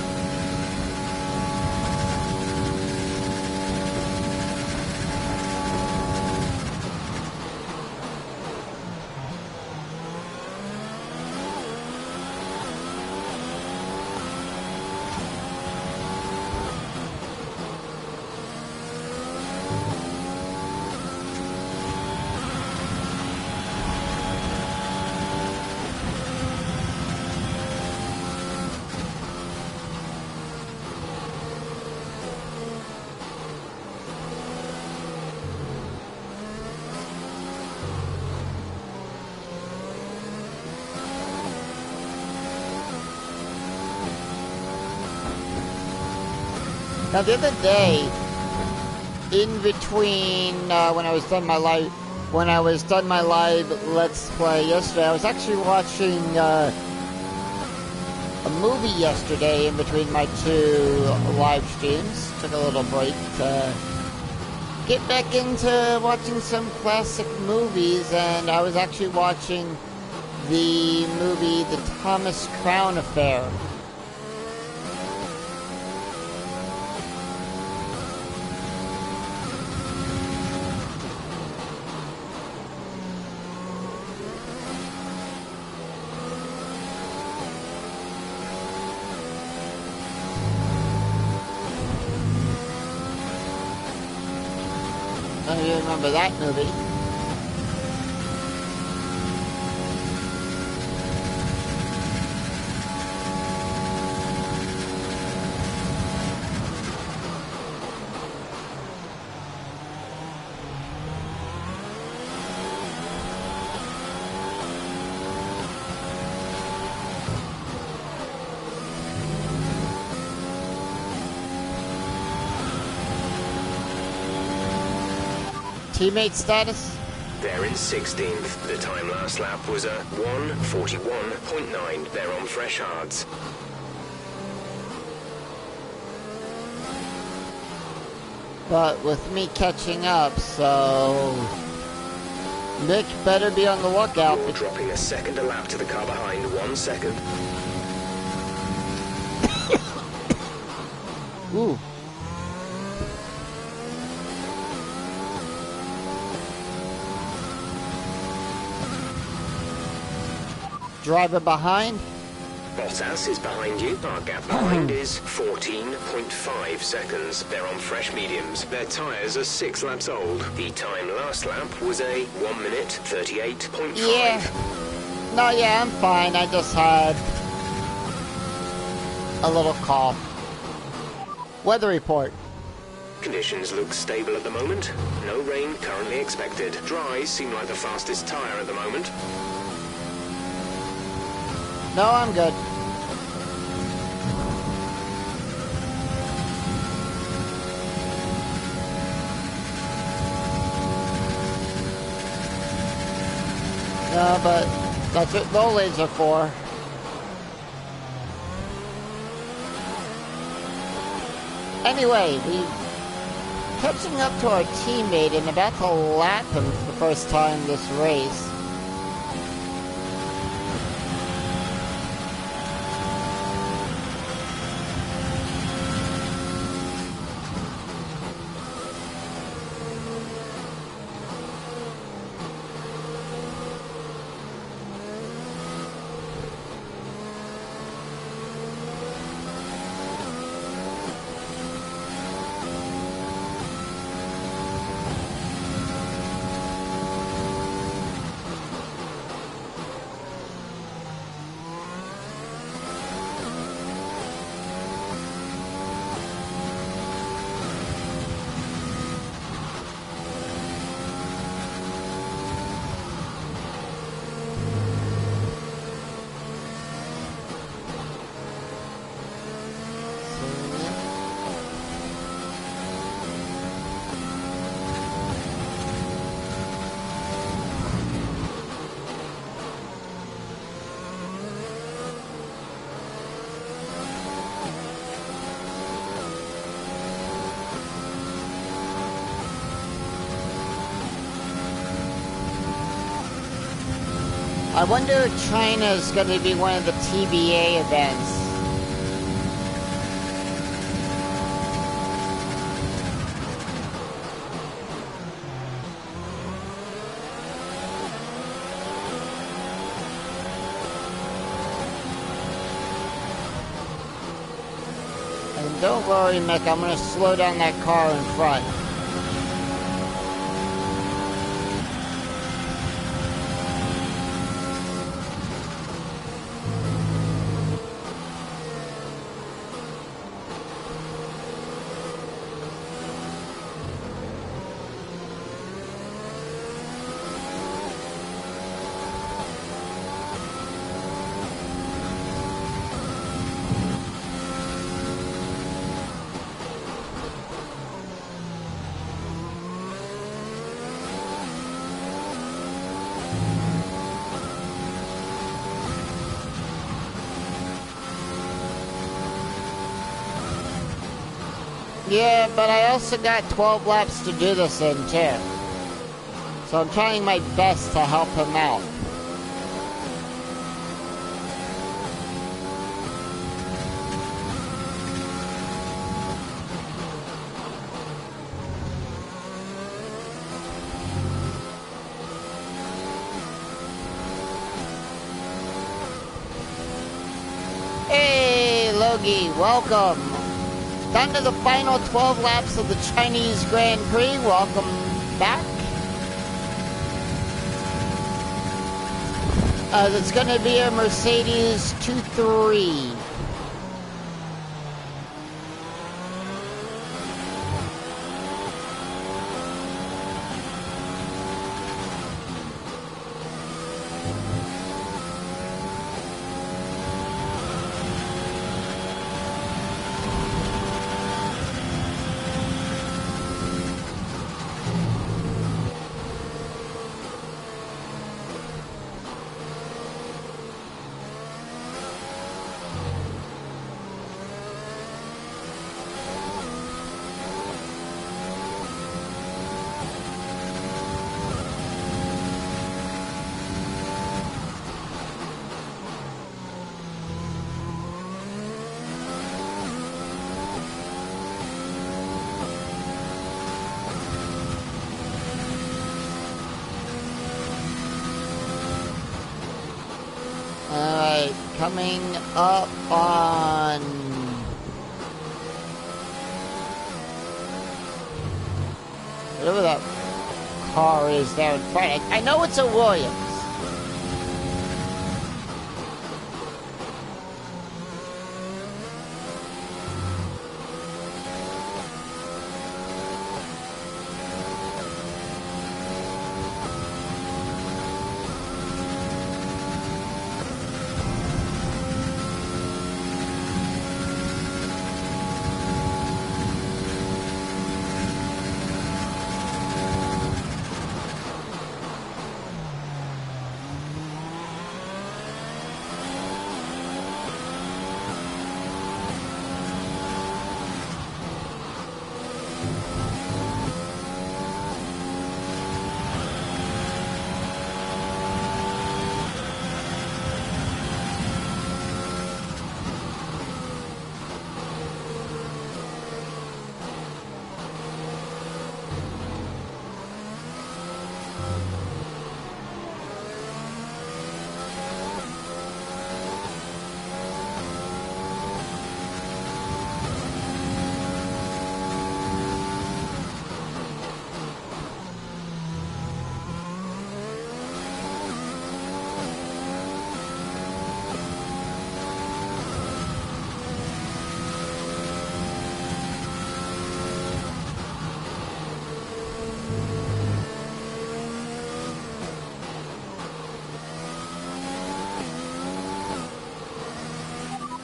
Now the other day, in between when I was done my live Let's Play yesterday, I was actually watching a movie yesterday in between my two live streams. Took a little break to get back into watching some classic movies, and I was actually watching the movie The Thomas Crown Affair. I don't remember that movie. Teammate status? They're in 16th. The time last lap was a 1:41.9. They're on fresh hards. But with me catching up, so Nick better be on the lookout. You're dropping a second a lap to the car behind. 1 second. Ooh. Driver behind. Bottas is behind you. Our gap behind is 14.5 seconds. They're on fresh mediums. Their tyres are 6 laps old. The time last lap was a 1 minute 38.5. Yeah. No, yeah, I'm fine. I just had a little cough. Weather report. Conditions look stable at the moment. No rain currently expected. Dries seem like the fastest tyre at the moment. No, I'm good. No, but that's what rollers are for. Anyway, we're catching up to our teammate and about to lap him for the first time this race. I wonder if China's going to be one of the TBA events. And don't worry, Mick, I'm going to slow down that car in front. Yeah, but I also got 12 laps to do this in, too. So I'm trying my best to help him out. Hey, Logie, welcome. Down to the final 12 laps of the Chinese Grand Prix. Welcome back. It's going to be a Mercedes 2-3. coming up on... whatever that car is there in front. I know it's a Williams.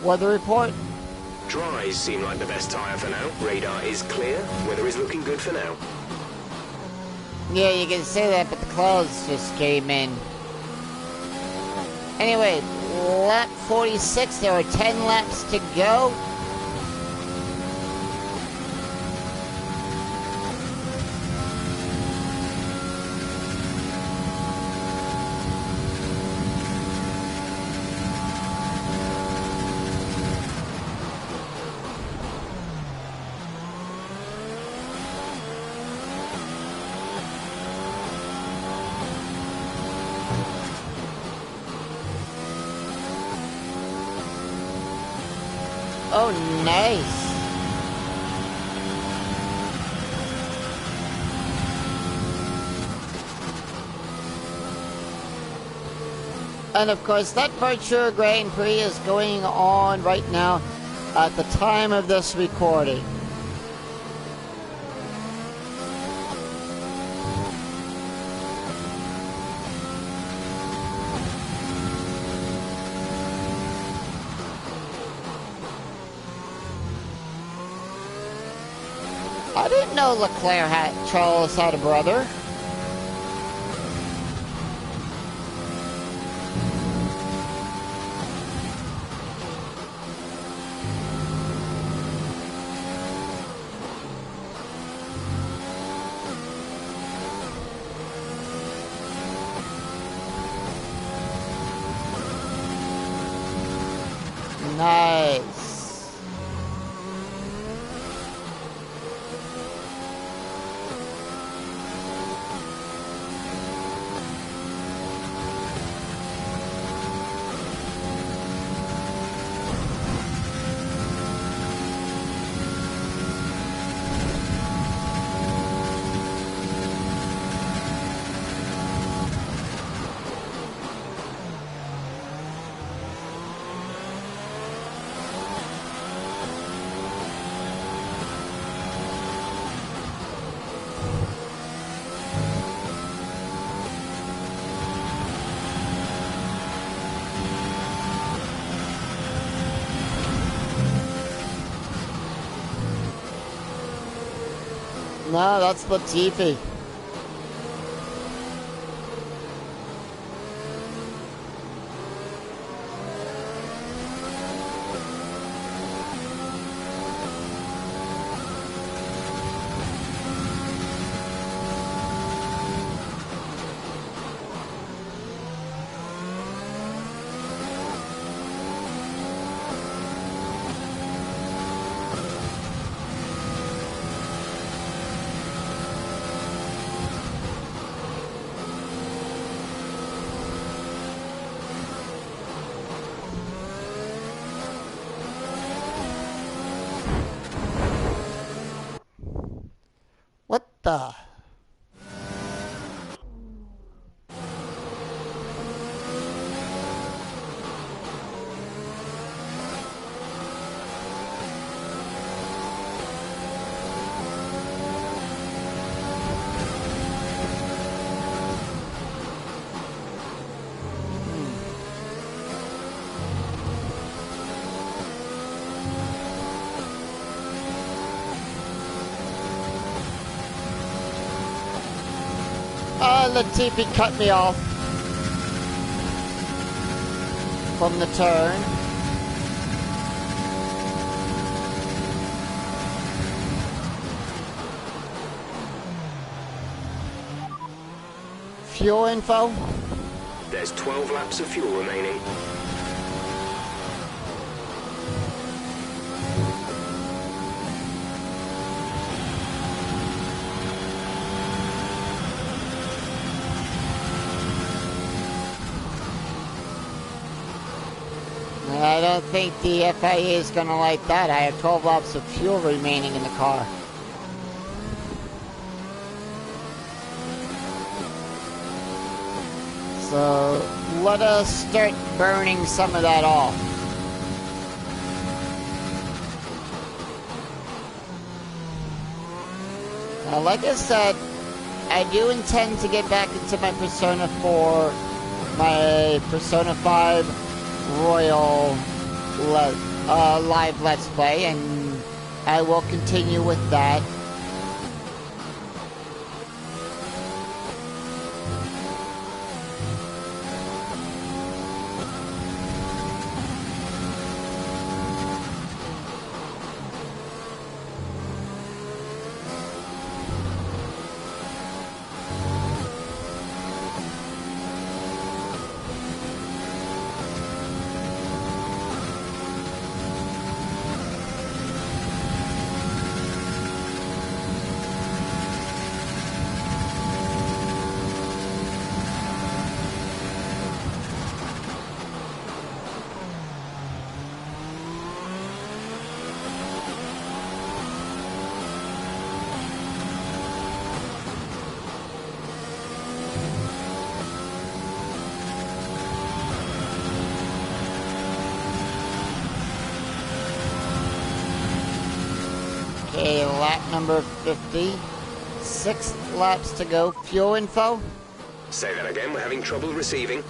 Weather report. Dries seem like the best tyre for now. Radar is clear. Weather is looking good for now. Yeah, you can say that, but the clouds just came in. Anyway, lap 46. There are 10 laps to go. Oh, nice. And of course, that Virtua Grand Prix is going on right now at the time of this recording. I didn't know Charles had a brother. Nice. No, that's Latifi. the? Latifi cut me off from the turn. Fuel info? There's 12 laps of fuel remaining. I don't think the FIA is going to like that. I have 12 laps of fuel remaining in the car. So let us start burning some of that off. Now, like I said, I do intend to get back into my Persona 4, my Persona 5 Royal live Let's Play, and I will continue with that. Okay, lap number 50. 6 laps to go. Fuel info? Say that again, we're having trouble receiving.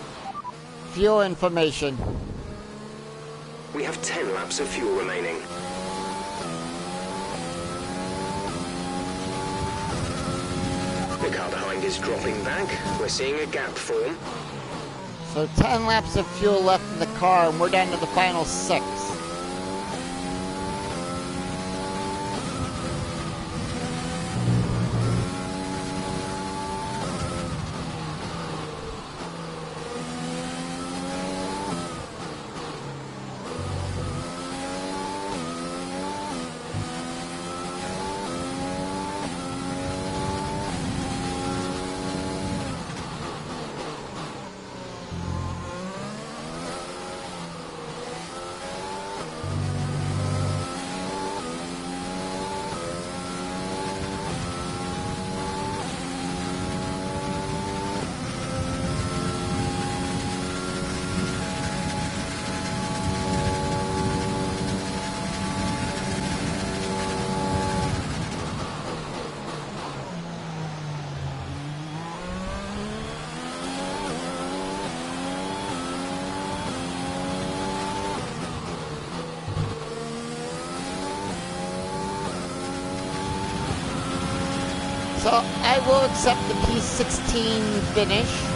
Fuel information. We have 10 laps of fuel remaining. The car behind is dropping back. We're seeing a gap form. So 10 laps of fuel left in the car, and we're down to the final 6. So I will accept the P16 finish.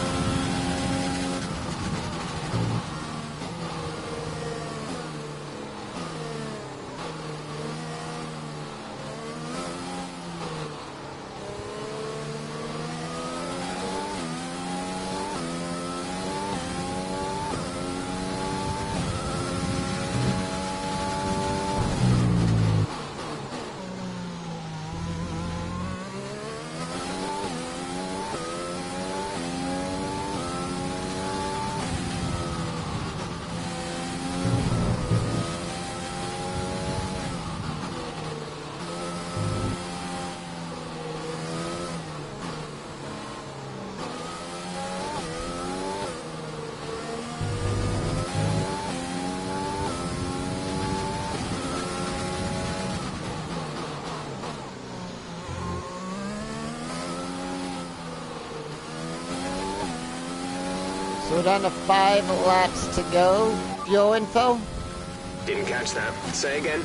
We're down to 5 laps to go. Fuel info? Didn't catch that. Say again.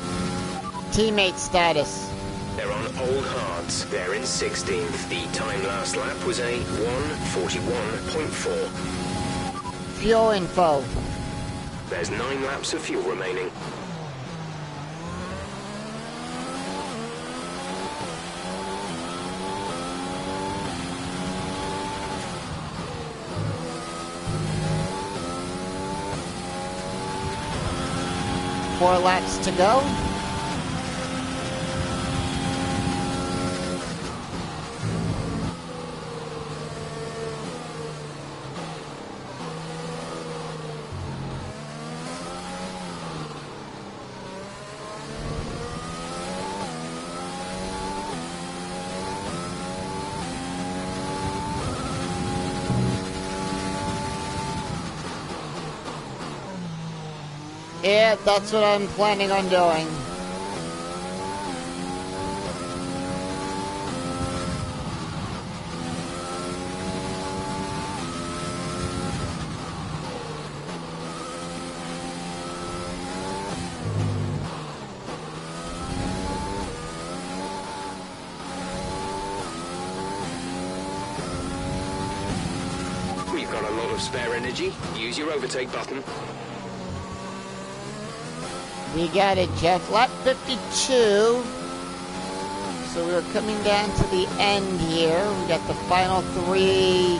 Teammate status. They're on old hards. They're in 16th. The time last lap was a 1:41.4. Fuel info. There's 9 laps of fuel remaining. Four laps to go. Yeah, that's what I'm planning on doing. We've got a lot of spare energy. Use your overtake button. We got it, Jeff. Lap 52. So we're coming down to the end here. We got the final 3.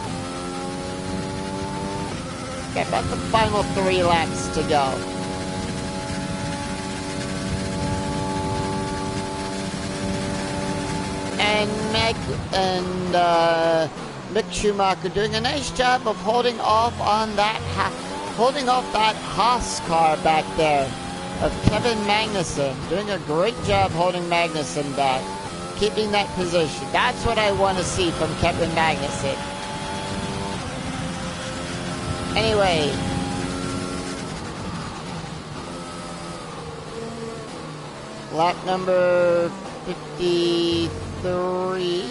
Got about the final 3 laps to go. And Mick Schumacher doing a nice job of holding off on that Haas car back there. Of Kevin Magnussen, doing a great job holding Magnussen back, keeping that position. That's what I want to see from Kevin Magnussen. Anyway, lap number 53.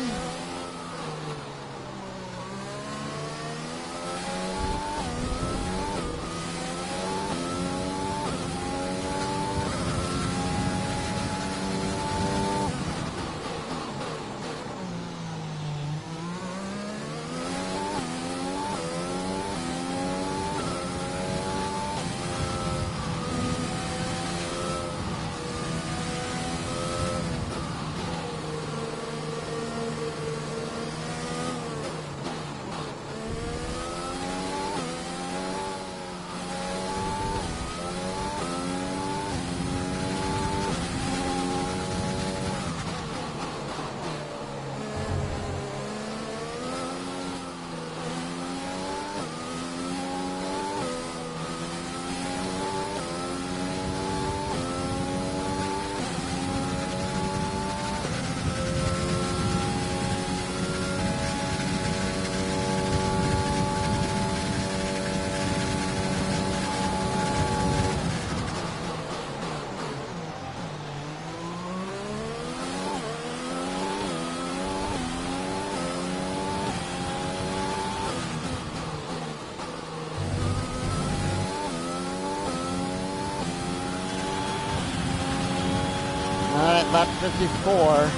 Alright, lap 54.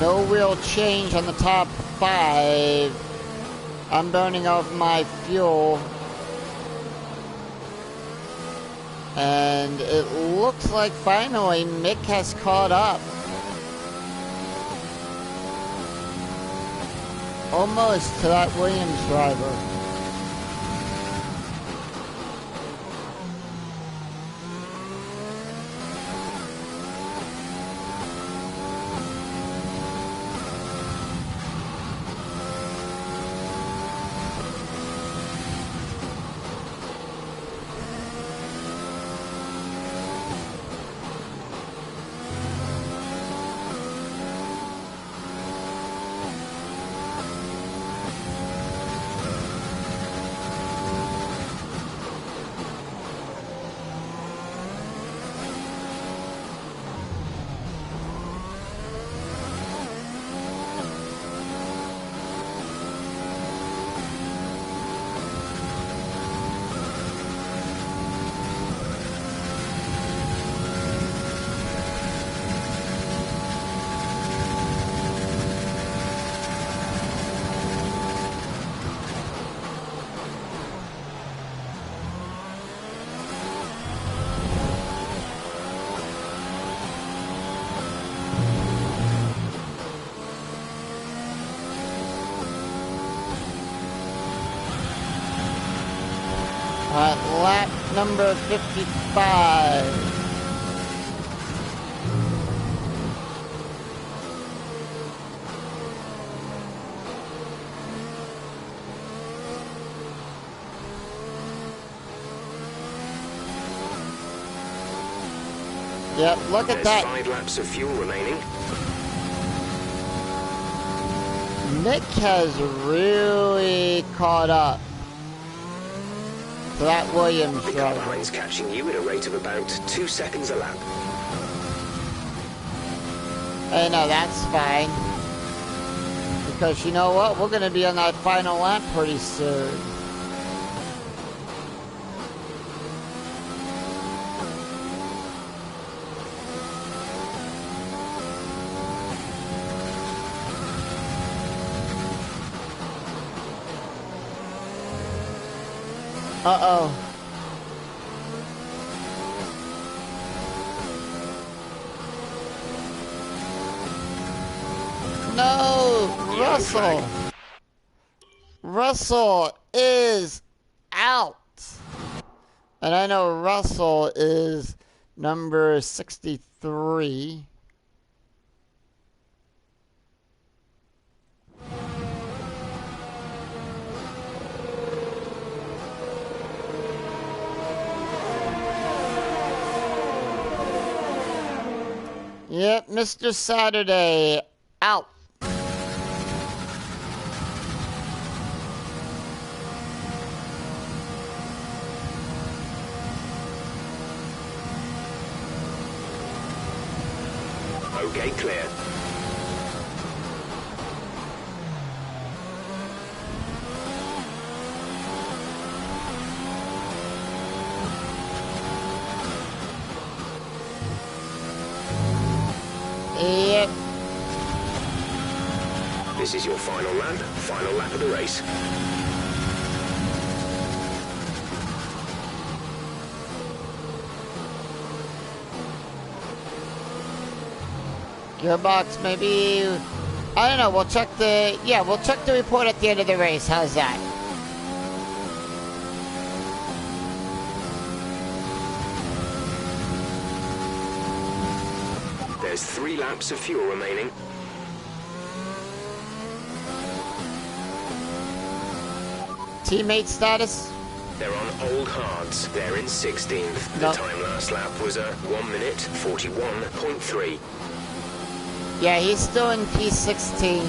No real change on the top 5. I'm burning off my fuel. And it looks like finally Mick has caught up. Almost to that Williams driver. Lap number 55. Yep, look at that. 5 laps of fuel remaining. Nick has really caught up to that Williams The car driver. behind's catching you at a rate of about 2 seconds a lap. Hey, no, that's fine. Because you know what? We're going to be on that final lap pretty soon. Uh-oh. No, Russell. Russell is out. And I know Russell is number 63. Yep, Mr. Saturday out. Okay, clear. Yep. This is your final lap of the race. Gearbox, maybe. I don't know. We'll check the. Yeah, we'll check the report at the end of the race. How's that? There's 3 laps of fuel remaining. Teammate status? They're on old hards. They're in 16th. The No. time last lap was a 1 minute 41.3. Yeah, he's still in P16.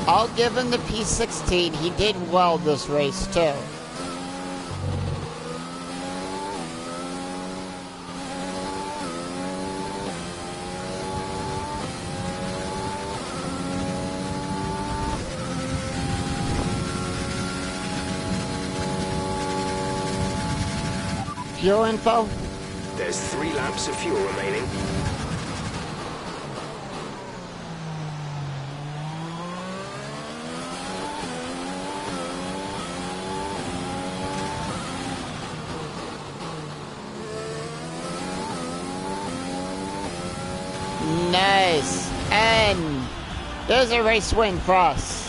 I'll give him the P16. He did well this race, too. Fuel info? There's 3 laps of fuel remaining. Nice. And there's a race win for us.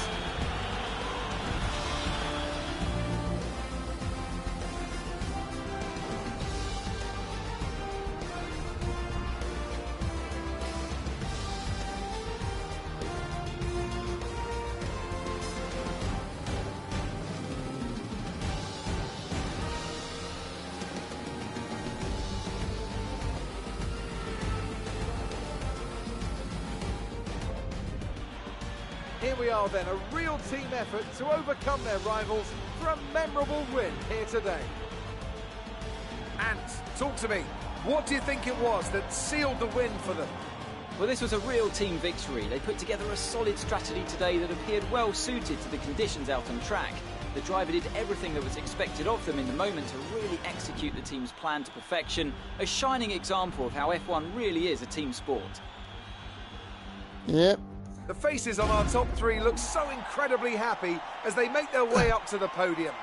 Here we are then, a real team effort to overcome their rivals for a memorable win here today. Ant, talk to me. What do you think it was that sealed the win for them? Well, this was a real team victory. They put together a solid strategy today that appeared well suited to the conditions out on track. The driver did everything that was expected of them in the moment to really execute the team's plan to perfection. A shining example of how F1 really is a team sport. Yep. The faces on our top 3 look so incredibly happy as they make their way up to the podium.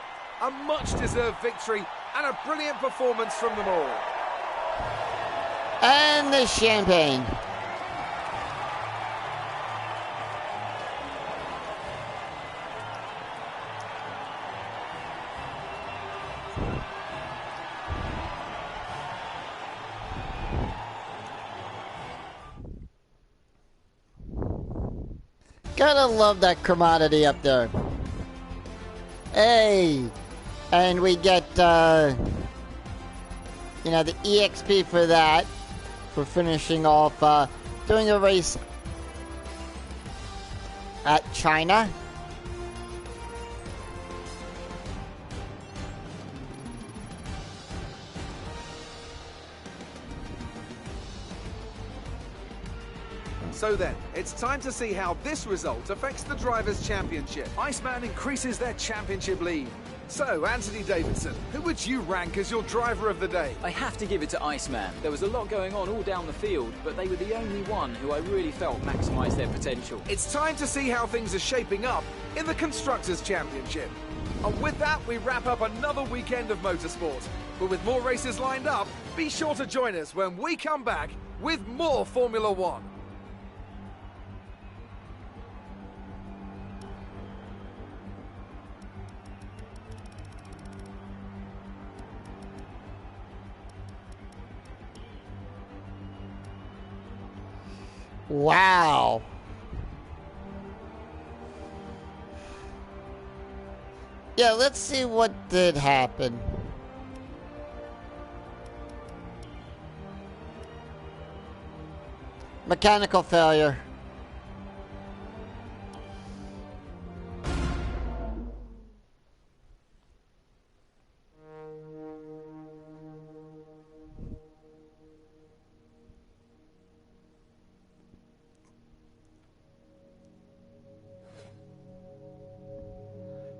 A much-deserved victory and a brilliant performance from them all. And the champagne. Gotta love that commodity up there. Hey! And we get, you know, the EXP for that. For finishing off, doing a race at China. So then, it's time to see how this result affects the Drivers' Championship. Iceman increases their championship lead. So, Anthony Davidson, who would you rank as your driver of the day? I have to give it to Iceman. There was a lot going on all down the field, but they were the only one who I really felt maximised their potential. It's time to see how things are shaping up in the Constructors' Championship. And with that, we wrap up another weekend of motorsport. But with more races lined up, be sure to join us when we come back with more Formula One. Wow. Yeah, let's see what did happen. Mechanical failure.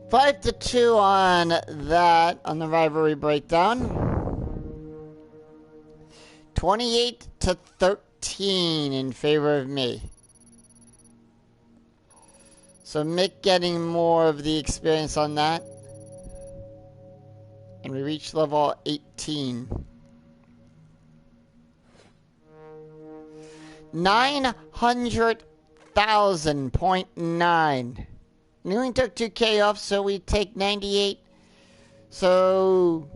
Five to 2 on that, on the rivalry breakdown. 28 to 13 in favor of me. So Mick getting more of the experience on that. And we reach level 18. 900,000.9. We only took 2K off, so we take 98. So,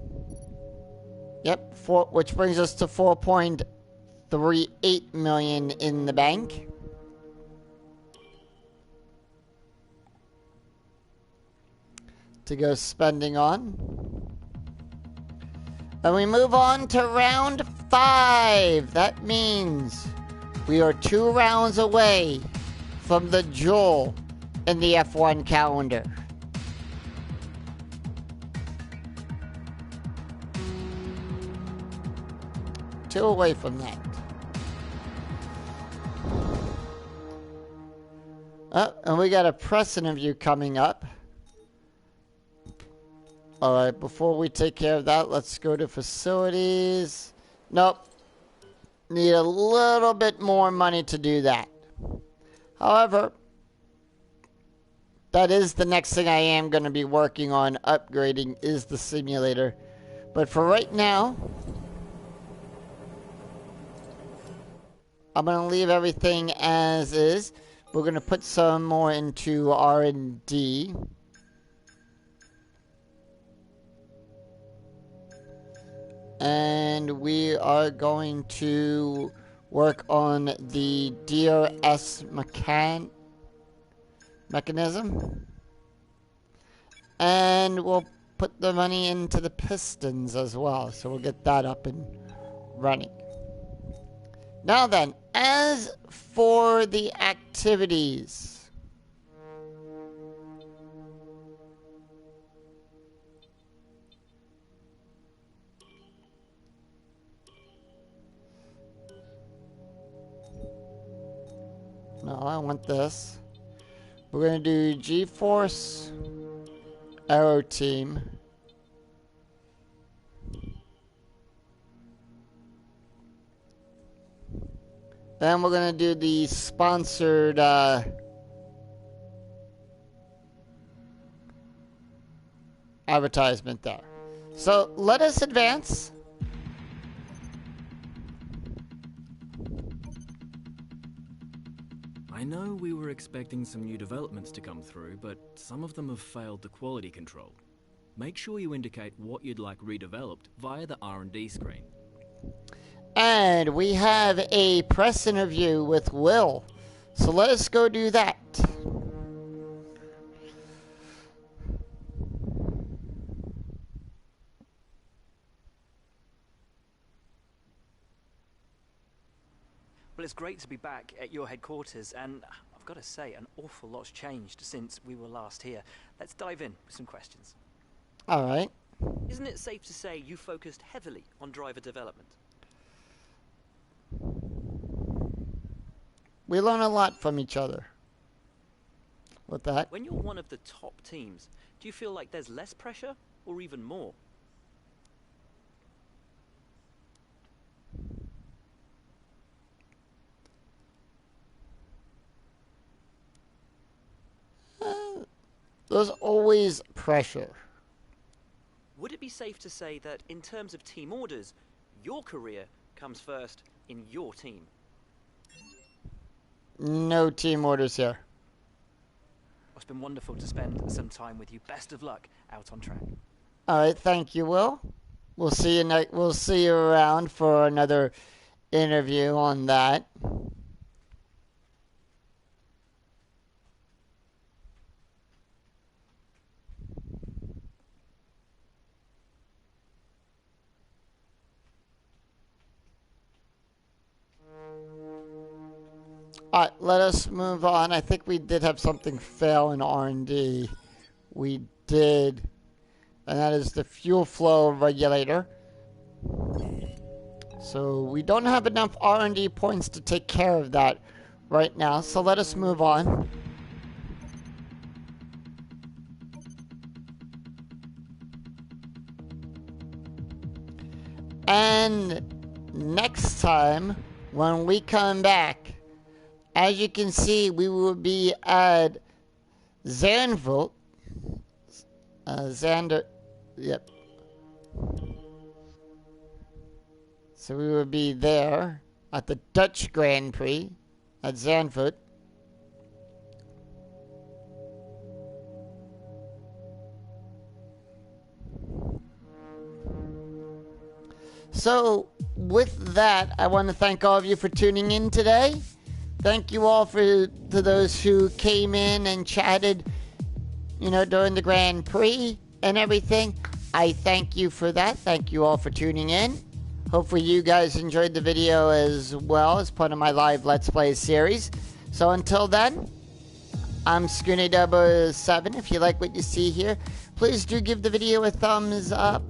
yep, which brings us to 4.38 million in the bank. To go spending on. And we move on to round 5. That means we are 2 rounds away from the jewel in the F1 calendar. Two away from that. Oh, and we got a press interview coming up. Alright, before we take care of that, let's go to facilities. Nope. Need a little bit more money to do that. However, that is the next thing I am going to be working on upgrading is the simulator. But for right now, I'm going to leave everything as is. We're going to put some more into R&D. And we are going to work on the DRS mechanism. And we'll put the money into the pistons as well. So we'll get that up and running. Now then, as for the activities. No, I want this. We're going to do G-Force Aero Team. Then we're going to do the sponsored advertisement there. So let us advance. I know we were expecting some new developments to come through, but some of them have failed the quality control. Make sure you indicate what you'd like redeveloped via the R&D screen. And we have a press interview with Will. So let us go do that. Well, it's great to be back at your headquarters, and I've got to say, an awful lot's changed since we were last here. Let's dive in with some questions. All right. Isn't it safe to say you focused heavily on driver development? We learn a lot from each other with that. When you're one of the top teams, do you feel like there's less pressure or even more? There's always pressure. Would it be safe to say that in terms of team orders, your career comes first in your team? No team orders here. It's been wonderful to spend some time with you. Best of luck out on track. All right, thank you, Will. We'll see you we'll see you around for another interview on that. All right, let us move on. I think we did have something fail in R&D. We did. And that is the fuel flow regulator. So we don't have enough R&D points to take care of that right now. So let us move on. And next time, when we come back, as you can see, we will be at Zandvoort. Yep. So we will be there at the Dutch Grand Prix at Zandvoort. So with that, I want to thank all of you for tuning in today. Thank you all to those who came in and chatted, during the Grand Prix and everything. I thank you for that. Thank you all for tuning in. Hopefully you guys enjoyed the video as well as part of my live Let's Play series. So until then, I'm Scoony007. If you like what you see here, please do give the video a thumbs up.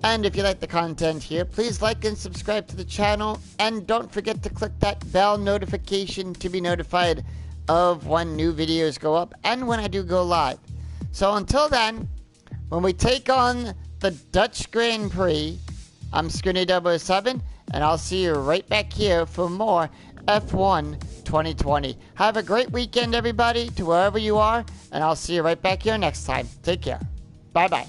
And if you like the content here, please like and subscribe to the channel. And don't forget to click that bell notification to be notified of when new videos go up and when I do go live. So until then, when we take on the Dutch Grand Prix, I'm Scoony007, and I'll see you right back here for more F1 2020. Have a great weekend, everybody, to wherever you are, and I'll see you right back here next time. Take care. Bye-bye.